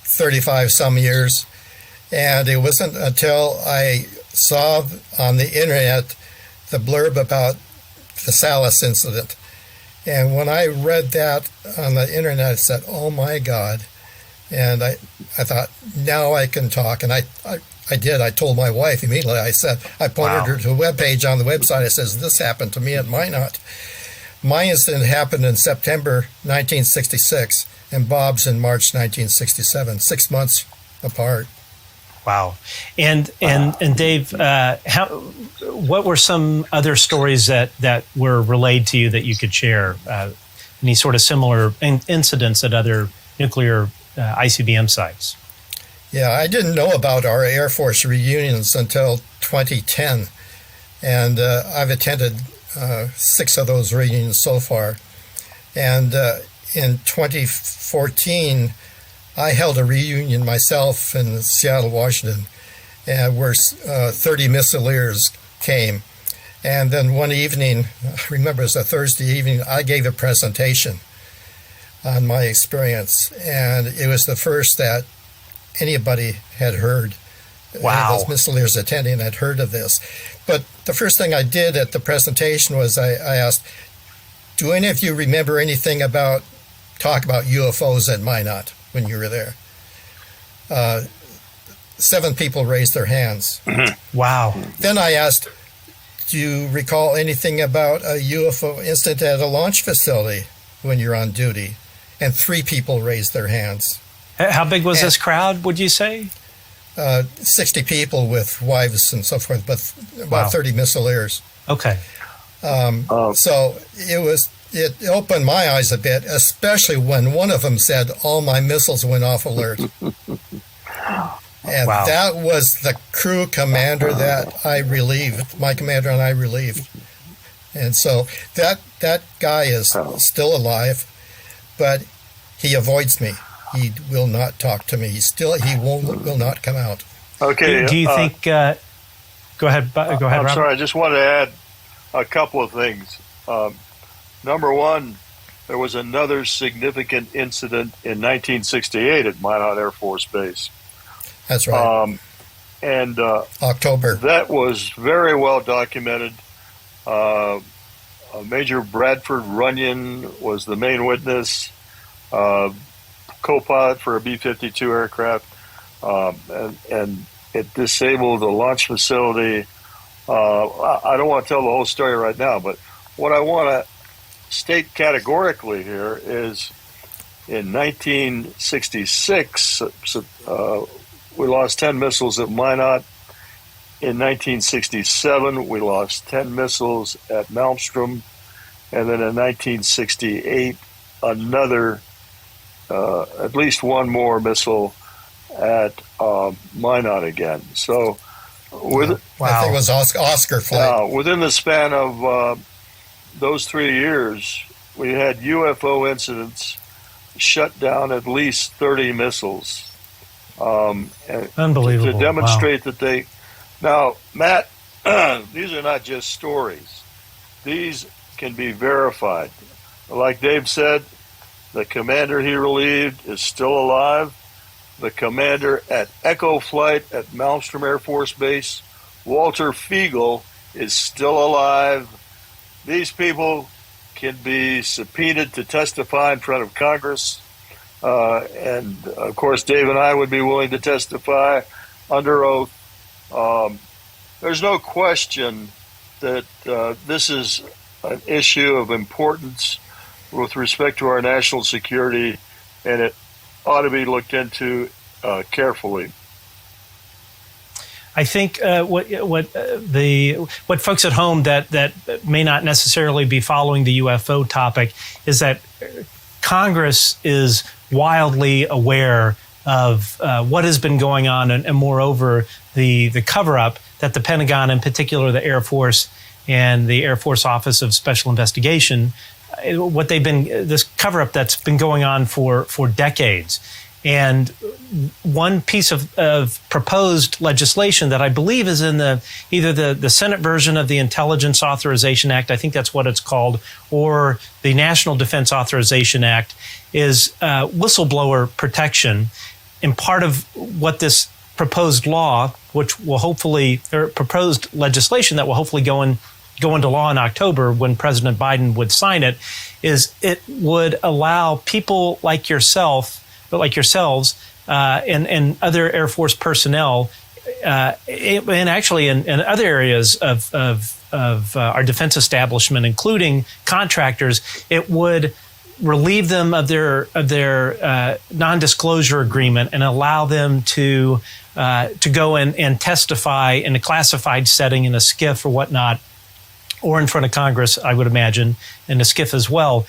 35 some years, And it wasn't until I saw on the internet the blurb about the Salas incident. And when I read that on the internet, I said, oh my God. And I thought, now I can talk. And I did. I told my wife immediately. I pointed her to a webpage on the website. I says, this happened to me at Minot. My incident happened in September 1966, and Bob's in March 1967, 6 months apart. Wow. And Dave, what were some other stories that were relayed to you that you could share? Any sort of similar incidents at other nuclear ICBM sites? Yeah, I didn't know about our Air Force reunions until 2010, and I've attended 6 of those reunions so far. And in 2014, I held a reunion myself in Seattle, Washington, where 30 missileers came. And then one evening, I remember it was a Thursday evening, I gave a presentation on my experience. And it was the first that anybody had heard. Wow. Those missileers attending had heard of this. But the first thing I did at the presentation was I asked, do any of you remember anything talk about UFOs at Minot when you were there? 7 people raised their hands. Wow. Then I asked, do you recall anything about a UFO incident at a launch facility when you're on duty? And 3 people raised their hands. How big was this crowd, would you say? 60 people with wives and so forth, but about 30 missileers. Okay. So it opened my eyes a bit, especially when one of them said, all my missiles went off alert. And that was the crew commander that I relieved, my commander and I relieved. And so that guy is still alive, but he avoids me. He will not talk to me. He will not come out. Okay. Do you think? Go ahead. Go ahead, I'm Robert. sorry. I just want to add a couple of things. Number one, there was another significant incident in 1968 at Minot Air Force Base. That's right. October. That was very well documented. Major Bradford Runyon was the main witness. Co-pilot for a B-52 aircraft, and it disabled the launch facility. I don't want to tell the whole story right now, but what I want to state categorically here is in 1966, we lost 10 missiles at Minot. In 1967, we lost 10 missiles at Malmstrom. And then in 1968, another at least one more missile at Minot again. So, I think it was Oscar flight. Within the span of those 3 years, we had UFO incidents, shut down at least 30 missiles. Unbelievable. To demonstrate that they... Now, Matt, these are not just stories. These can be verified. Like Dave said, the commander he relieved is still alive. The commander at Echo Flight at Malmstrom Air Force Base, Walter Fiegel, is still alive. These people can be subpoenaed to testify in front of Congress. And, of course, Dave and I would be willing to testify under oath. There's no question that this is an issue of importance with respect to our national security, and it ought to be looked into carefully. I think what folks at home that may not necessarily be following the UFO topic is that Congress is wildly aware of what has been going on, and moreover, the cover-up that the Pentagon, in particular the Air Force and the Air Force Office of Special Investigation, this cover-up that's been going on for decades. And one piece of proposed legislation that I believe is in either the Senate version of the Intelligence Authorization Act, I think that's what it's called, or the National Defense Authorization Act, is whistleblower protection. And part of what this proposed law, which will hopefully, or proposed legislation that will hopefully go into law in October when President Biden would sign it, is it would allow people like yourselves, and other Air Force personnel, and actually in other areas of our defense establishment, including contractors, it would relieve them of their non-disclosure agreement and allow them to go and testify in a classified setting in a SCIF or whatnot, or in front of Congress, I would imagine, in a SCIF as well,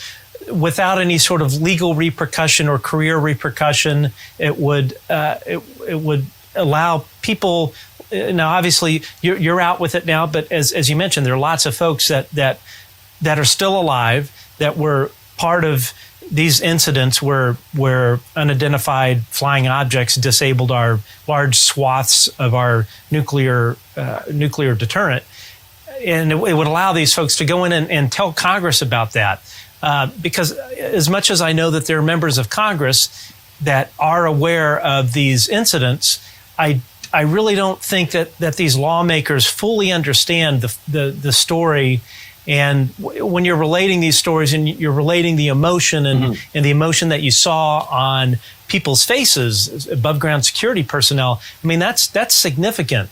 without any sort of legal repercussion or career repercussion. It would allow people. Now, obviously, you're out with it now, but as you mentioned, there are lots of folks that are still alive that were part of these incidents where unidentified flying objects disabled our large swaths of our nuclear deterrent. And it would allow these folks to go in and tell Congress about that. Because as much as I know that there are members of Congress that are aware of these incidents, I really don't think that these lawmakers fully understand the story. And when you're relating these stories and you're relating the emotion and the emotion that you saw on people's faces, above ground security personnel, I mean, that's significant.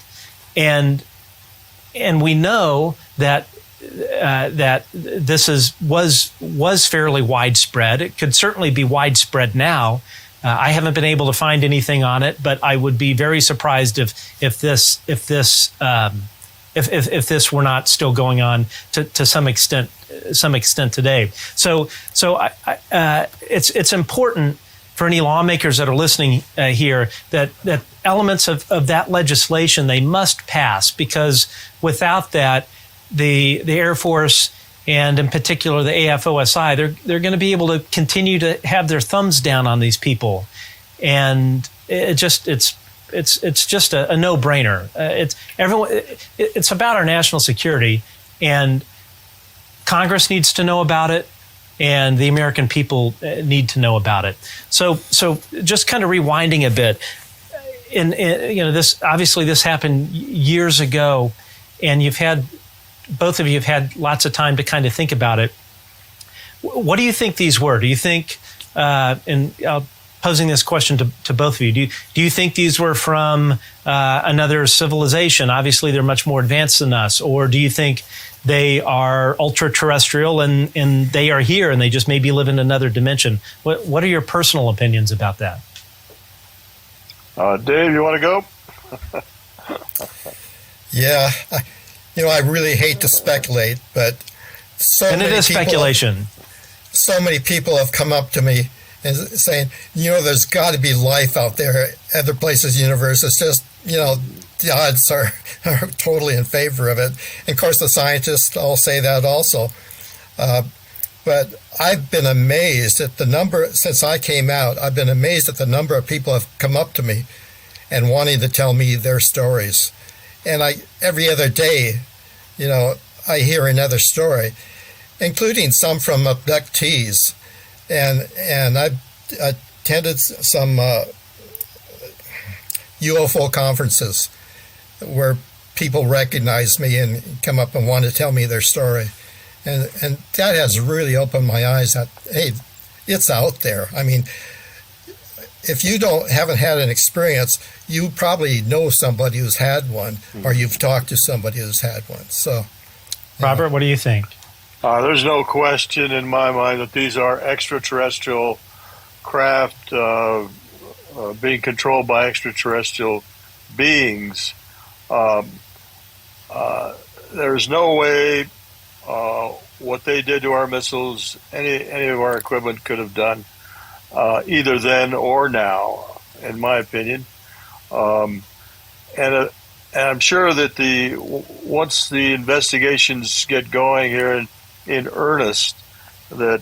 And we know that this was fairly widespread. It could certainly be widespread now. I haven't been able to find anything on it, but I would be very surprised if this were not still going on to some extent today. So it's important for any lawmakers that are listening here that elements of that legislation, they must pass, because without that, the Air Force and in particular the AFOSI, they're going to be able to continue to have their thumbs down on these people, and it's just a no-brainer. It's about our national security, and Congress needs to know about it, and the American people need to know about it. So just kind of rewinding a bit, this happened years ago, and both of you have had lots of time to kind of think about it. What do you think these were? Do you think, posing this question to both of you, do you think these were from another civilization? Obviously, they're much more advanced than us. Or do you think they are ultra-terrestrial and they are here and they just maybe live in another dimension? What are your personal opinions about that? Dave, you want to go? Yeah. I really hate to speculate, but it is speculation. So many people have come up to me and saying, there's got to be life out there, other places, universe. It's just, the odds are totally in favor of it. And of course, the scientists all say that also. But I've been amazed at the number, since I came out, I've been amazed at the number of people have come up to me and wanting to tell me their stories. And every other day, I hear another story, including some from abductees. And I've attended some UFO conferences where people recognize me and come up and want to tell me their story. And that has really opened my eyes that, hey, it's out there. I mean, if you haven't had an experience, you probably know somebody who's had one, or you've talked to somebody who's had one. So, Robert, what do you think? There's no question in my mind that these are extraterrestrial craft being controlled by extraterrestrial beings. There's no way what they did to our missiles, any of our equipment could have done, either then or now, in my opinion. And I'm sure that once the investigations get going here in earnest, that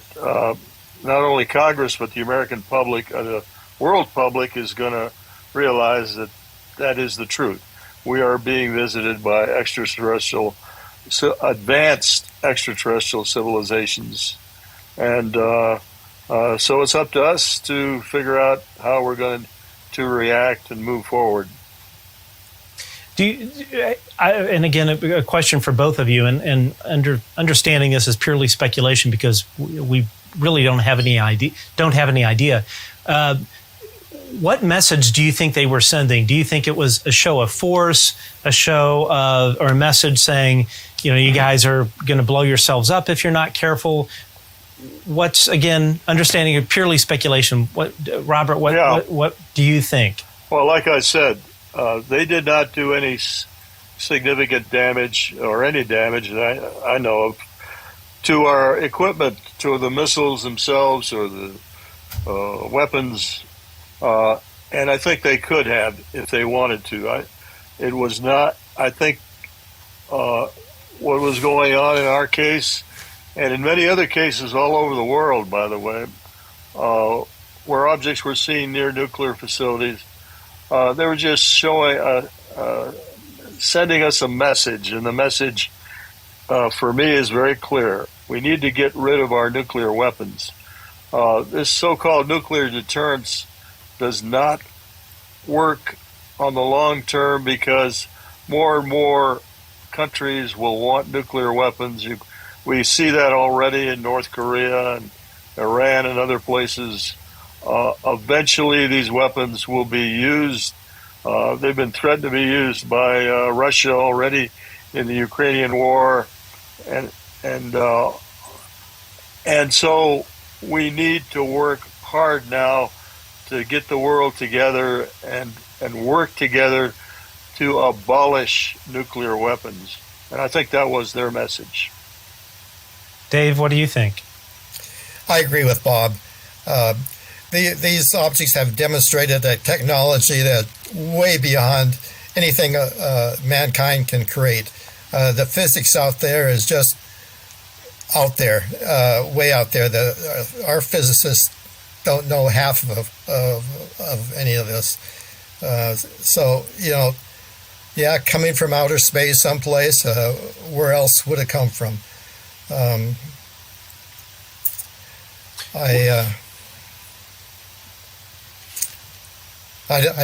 not only Congress but the American public, the world public, is going to realize that is the truth. We are being visited by advanced extraterrestrial civilizations, and so it's up to us to figure out how we're going to react and move forward. And again, a question for both of you, and understanding this is purely speculation because we really don't have any idea. What message do you think they were sending? Do you think it was a show of force, or a message saying, you guys are going to blow yourselves up if you're not careful? What's, again, understanding of purely speculation? Robert, what do you think? Well, like I said, they did not do any significant damage or any damage that I know of to our equipment, to the missiles themselves or the weapons. And I think they could have if they wanted to. It was not, I think, what was going on in our case, and in many other cases all over the world, by the way, where objects were seen near nuclear facilities, they were just sending us a message, and the message for me is very clear. We need to get rid of our nuclear weapons. This so-called nuclear deterrence does not work on the long term because more and more countries will want nuclear weapons. We see that already in North Korea and Iran and other places. Eventually, these weapons will be used. They've been threatened to be used by Russia already in the Ukrainian war, and so we need to work hard now to get the world together and work together to abolish nuclear weapons. And I think that was their message. Dave, what do you think? I agree with Bob. These objects have demonstrated a technology that way beyond anything mankind can create. The physics out there is just out there, way out there. Our physicists don't know half of any of this. So, coming from outer space someplace, where else would it come from? I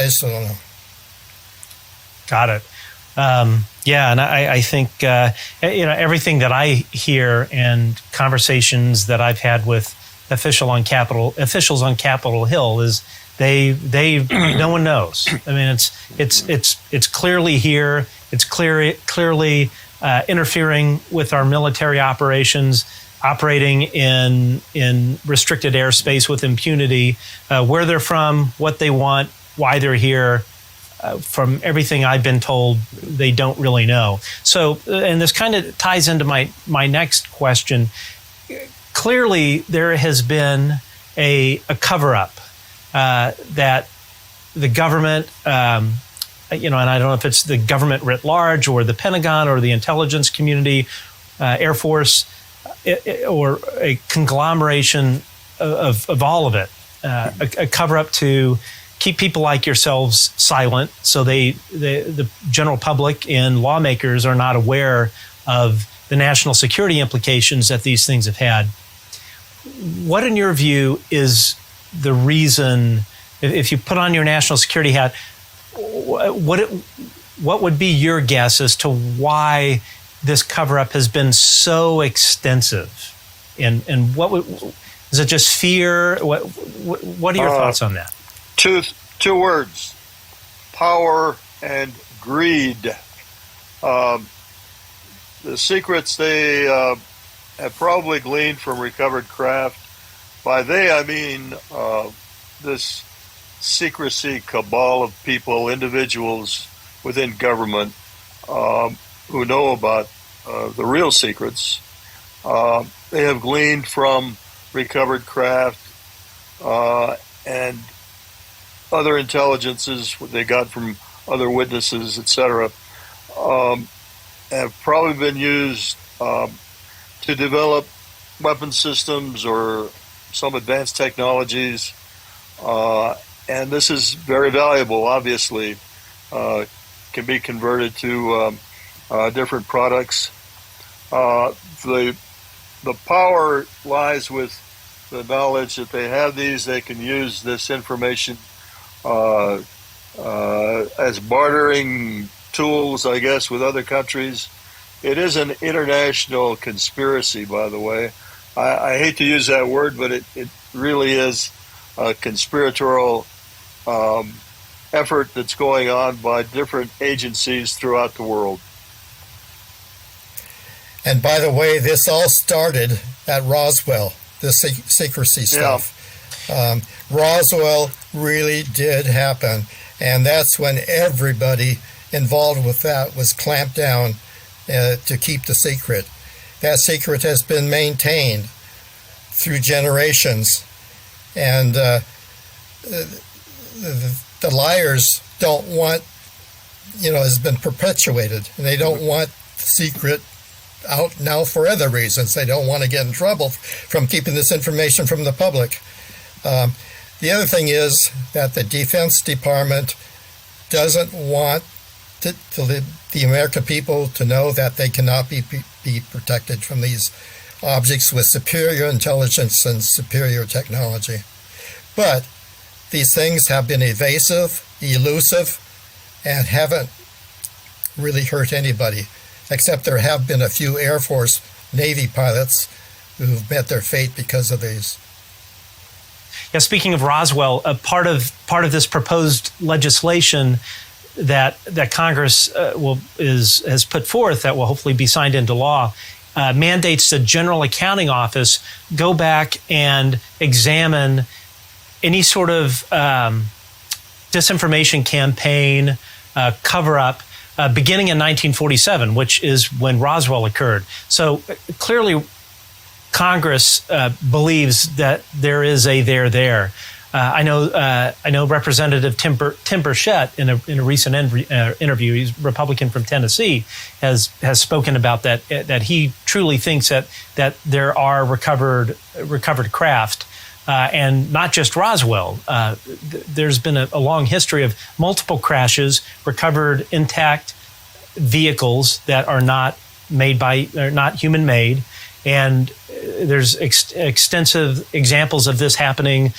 just don't know. Got it. And I think everything that I hear and conversations that I've had with officials on Capitol Hill is they no one knows. I mean, it's clearly here. It's clearly interfering with our military operations, operating in restricted airspace with impunity. Where they're from, what they want, why they're here. From everything I've been told, they don't really know. So, and this kind of ties into my next question. Clearly, there has been a cover-up that the government, and I don't know if it's the government writ large or the Pentagon or the intelligence community, Air Force, or a conglomeration of all of it, a cover-up to keep people like yourselves silent, so the general public and lawmakers are not aware of the national security implications that these things have had. What, in your view, is the reason, if you put on your national security hat, what would be your guess as to why this cover-up has been so extensive? And is it just fear? What are your thoughts on that? Two words: power and greed. The secrets they have probably gleaned from recovered craft. By they, I mean this secrecy cabal of people, individuals within government who know about the real secrets. They have gleaned from recovered craft and other intelligences they got from other witnesses, etc., have probably been used to develop weapon systems or some advanced technologies. And this is very valuable, obviously, can be converted to different products. The power lies with the knowledge that they have these, they can use this information as bartering tools, I guess, with other countries. It is an international conspiracy, by the way. I hate to use that word, but it really is a conspiratorial effort that's going on by different agencies throughout the world. And by the way, this all started at Roswell, the secrecy stuff. Yeah. Roswell really did happen, and that's when everybody involved with that was clamped down to keep the secret. That secret has been maintained through generations, and the liars don't want, has been perpetuated, and they don't want the secret out now for other reasons. They don't want to get in trouble from keeping this information from the public. The other thing is that the Defense Department doesn't want the American people to know that they cannot be protected from these objects with superior intelligence and superior technology. But these things have been evasive, elusive, and haven't really hurt anybody, except there have been a few Air Force, Navy pilots who've met their fate because of these. Yeah, speaking of Roswell, part of this proposed legislation that Congress has put forth that will hopefully be signed into law mandates the General Accounting Office go back and examine any sort of disinformation campaign, cover-up, beginning in 1947, which is when Roswell occurred. So clearly, Congress believes that there is a there. I know Representative Tim Burchett in a recent interview, he's a Republican from Tennessee, has spoken about that he truly thinks that there are recovered craft. And not just Roswell. There's been a long history of multiple crashes, recovered intact vehicles that are not human made, and there's extensive examples of this happening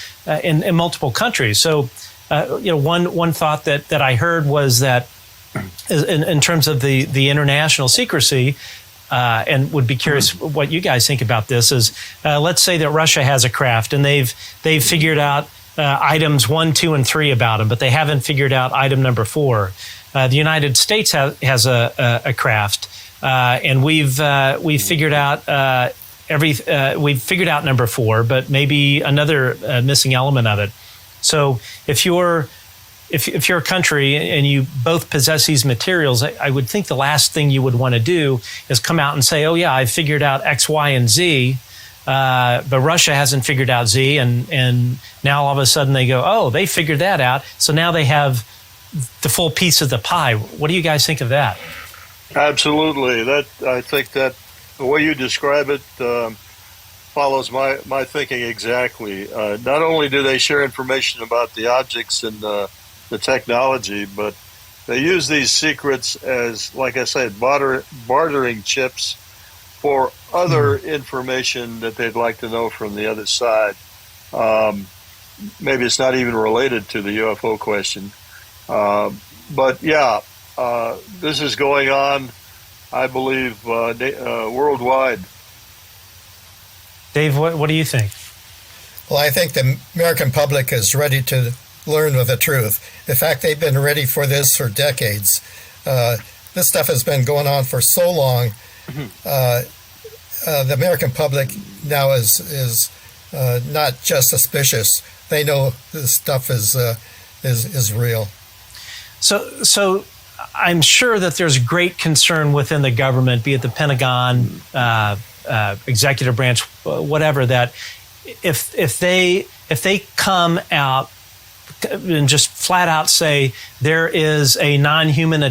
in multiple countries. So, one thought that I heard was that in terms of the international secrecy. And would be curious what you guys think about this is, let's say that Russia has a craft and they've figured out items 1, 2, and 3 about them, but they haven't figured out item number 4. The United States has a craft, and we've figured out we've figured out number 4, but maybe another missing element of it. So if you're a country and you both possess these materials, I would think the last thing you would want to do is come out and say, oh yeah, I figured out X, Y, and Z, but Russia hasn't figured out Z, and now all of a sudden they go, oh, they figured that out, so now they have the full piece of the pie. What do you guys think of that? Absolutely. I think that the way you describe it follows my thinking exactly. Not only do they share information about the objects and the technology, but they use these secrets as, like I said, bartering chips for other information that they'd like to know from the other side. Maybe it's not even related to the UFO question. But yeah, this is going on, I believe, worldwide. Dave, what do you think? Well, I think the American public is ready to learn the truth. In fact, they've been ready for this for decades. This stuff has been going on for so long. The American public now is not just suspicious. They know this stuff is real. So I'm sure that there's great concern within the government, be it the Pentagon, executive branch, whatever, that if they come out and just flat out say there is a non-human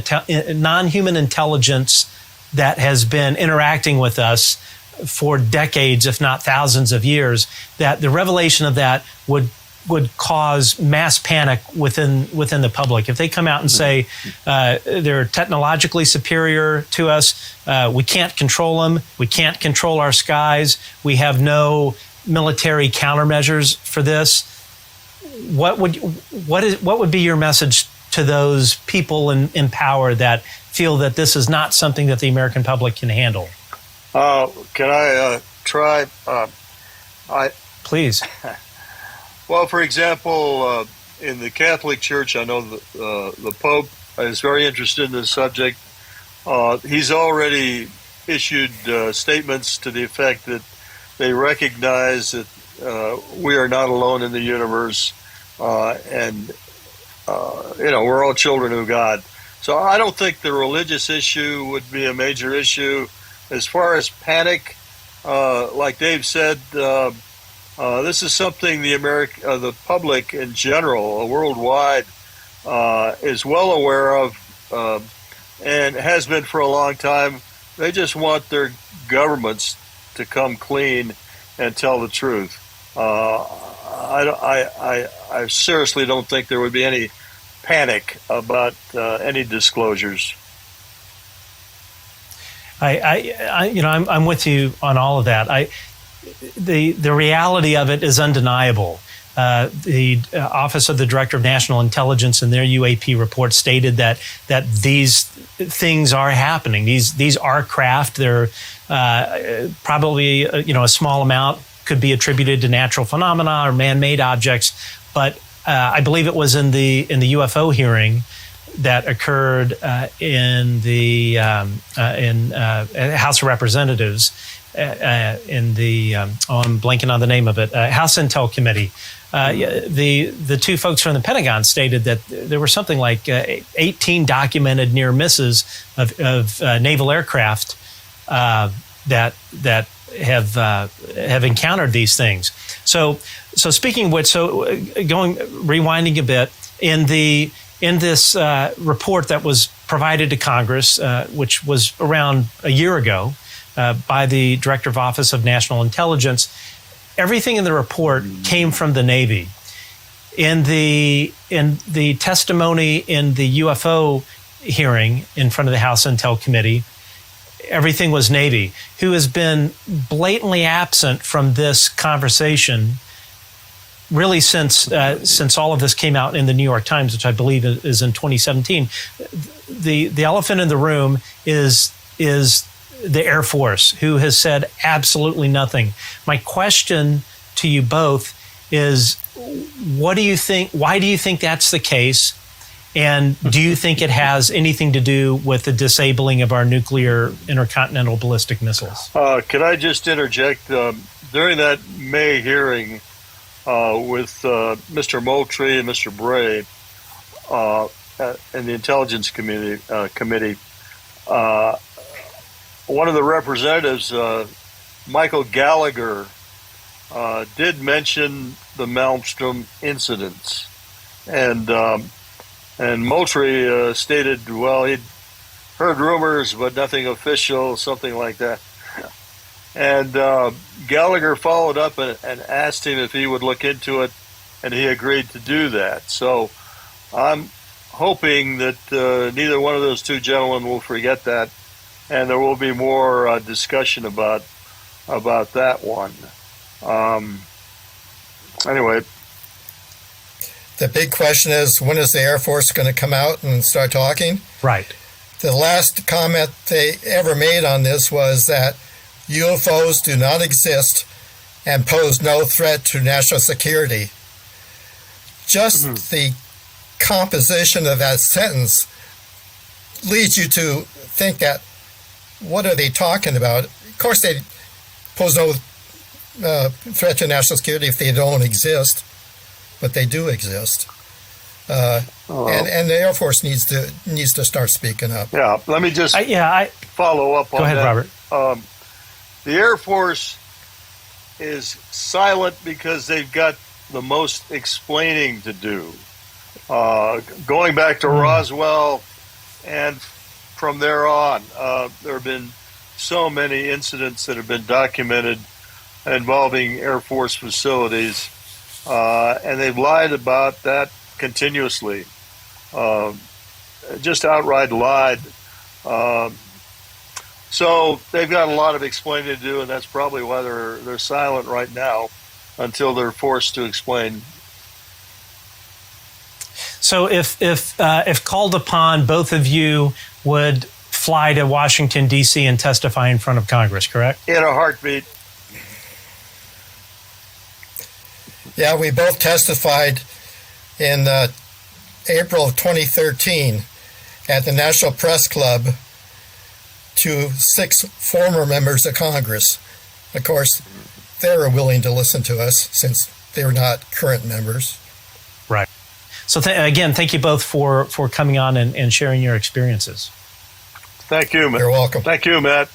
intelligence that has been interacting with us for decades, if not thousands of years, that the revelation of that would cause mass panic within the public. If they come out and say they're technologically superior to us, we can't control them, we can't control our skies, we have no military countermeasures for this, what would be your message to those people in power that feel that this is not something that the American public can handle? Can I try? Please. Well, for example, in the Catholic Church, I know the Pope is very interested in this subject. He's already issued statements to the effect that they recognize that we are not alone in the universe, and we're all children of God. So I don't think the religious issue would be a major issue. As far as panic, like Dave said, this is something the public in general, worldwide, is well aware of, and has been for a long time. They just want their governments to come clean and tell the truth. I seriously don't think there would be any panic about any disclosures. I'm with you on all of that. The reality of it is undeniable. The Office of the Director of National Intelligence in their UAP report stated that these things are happening. These are craft. They're probably a small amount could be attributed to natural phenomena or man-made objects, but I believe it was in the UFO hearing that occurred in the House of Representatives in the I'm blanking on the name of it, House Intel Committee. The two folks from the Pentagon stated that there were something like 18 documented near misses of naval aircraft that have encountered these things. So speaking of which, rewinding a bit, in this report that was provided to Congress, which was around a year ago, by the Director of Office of National Intelligence, everything in the report came from the Navy. In the testimony in the UFO hearing in front of the House Intel Committee, everything was Navy, who has been blatantly absent from this conversation really since all of this came out in the New York Times, which I believe is in 2017. The elephant in the room is the Air Force, who has said absolutely nothing. My question to you both is, what do you think? Why do you think that's the case? And do you think it has anything to do with the disabling of our nuclear intercontinental ballistic missiles? Could I just interject? During that May hearing with Mr. Moultrie and Mr. Bray in the Intelligence Committee, one of the representatives, Michael Gallagher, did mention the Malmstrom incidents, and Moultrie stated, well, he'd heard rumors but nothing official, something like that. And Gallagher followed up and asked him if he would look into it, and he agreed to do that. So I'm hoping that neither one of those two gentlemen will forget that, and there will be more discussion about that one. Anyway. The big question is, when is the Air Force going to come out and start talking? Right. The last comment they ever made on this was that UFOs do not exist and pose no threat to national security. Just the composition of that sentence leads you to think that, what are they talking about? Of course, they pose no threat to national security if they don't exist, but they do exist. And the Air Force needs to start speaking up. Yeah, let me just follow up on that. Go ahead, Robert. The Air Force is silent because they've got the most explaining to do. Going back to Roswell, and from there on, there have been so many incidents that have been documented involving Air Force facilities, and they've lied about that continuously. Just outright lied. So they've got a lot of explaining to do, and that's probably why they're silent right now until they're forced to explain. So if called upon, both of you would fly to Washington, D.C. and testify in front of Congress, correct? In a heartbeat. Yeah, we both testified in April of 2013 at the National Press Club to 6 former members of Congress. Of course, they were willing to listen to us since they were not current members. Right. So again, thank you both for coming on and sharing your experiences. Thank you, Matt. You're welcome. Thank you, Matt.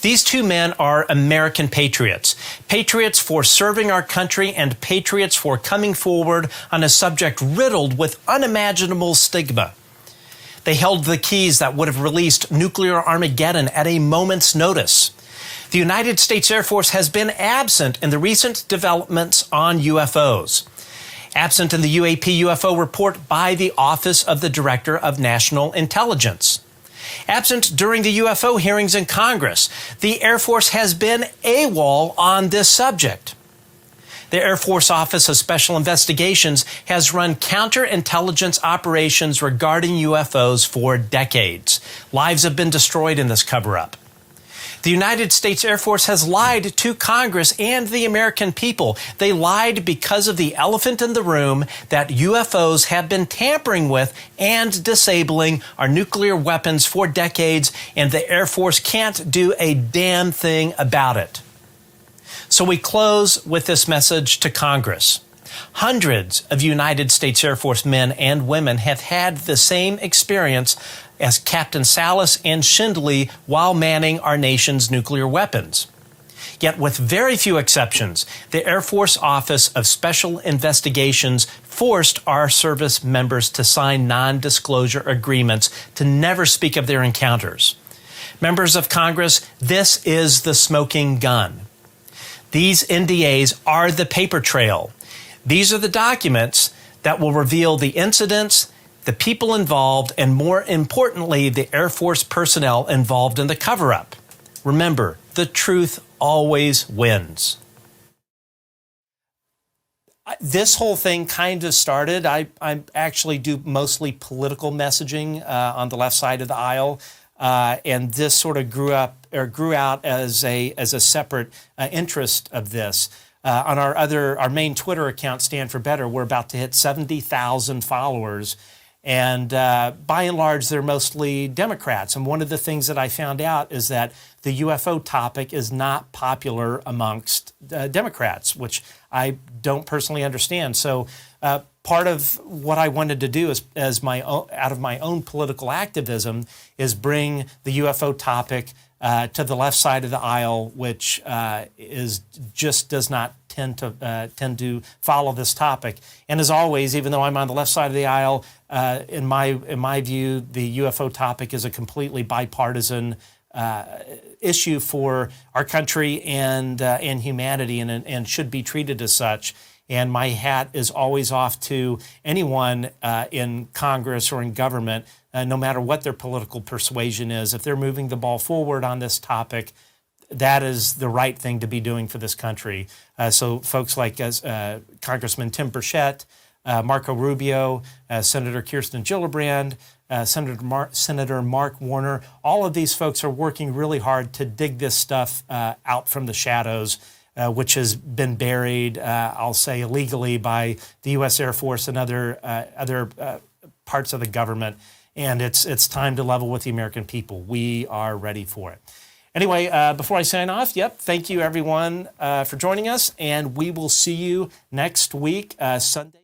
These two men are American patriots. Patriots for serving our country and patriots for coming forward on a subject riddled with unimaginable stigma. They held the keys that would have released nuclear Armageddon at a moment's notice. The United States Air Force has been absent in the recent developments on UFOs. Absent in the UAP-UFO report by the Office of the Director of National Intelligence. Absent during the UFO hearings in Congress. The Air Force has been AWOL on this subject. The Air Force Office of Special Investigations has run counterintelligence operations regarding UFOs for decades. Lives have been destroyed in this cover-up. The United States Air Force has lied to Congress and the American people. They lied because of the elephant in the room that UFOs have been tampering with and disabling our nuclear weapons for decades, and the Air Force can't do a damn thing about it. So we close with this message to Congress. Hundreds of United States Air Force men and women have had the same experience as Captain Salas and Schindele while manning our nation's nuclear weapons. Yet with very few exceptions, the Air Force Office of Special Investigations forced our service members to sign non-disclosure agreements to never speak of their encounters. Members of Congress, this is the smoking gun. These NDAs are the paper trail. These are the documents that will reveal the incidents, the people involved, and more importantly, the Air Force personnel involved in the cover-up. Remember, the truth always wins. This whole thing kind of started, I actually do mostly political messaging on the left side of the aisle, and this sort of grew out as a separate interest of this. On our main Twitter account, Stand for Better, we're about to hit 70,000 followers. And by and large, they're mostly Democrats. And one of the things that I found out is that the UFO topic is not popular amongst Democrats, which I don't personally understand. So part of what I wanted to do is, out of my own political activism, is bring the UFO topic to the left side of the aisle, which does not tend to follow this topic. And as always, even though I'm on the left side of the aisle, in my view, the UFO topic is a completely bipartisan issue for our country and humanity, and should be treated as such. And my hat is always off to anyone in Congress or in government, no matter what their political persuasion is. If they're moving the ball forward on this topic, that is the right thing to be doing for this country. So folks like Congressman Tim Burchett, Marco Rubio, Senator Kirsten Gillibrand, Senator Mark Warner, all of these folks are working really hard to dig this stuff out from the shadows, which has been buried, I'll say, illegally by the U.S. Air Force and other parts of the government. And it's time to level with the American people. We are ready for it. Anyway, before I sign off, thank you everyone for joining us, and we will see you next week, Sunday.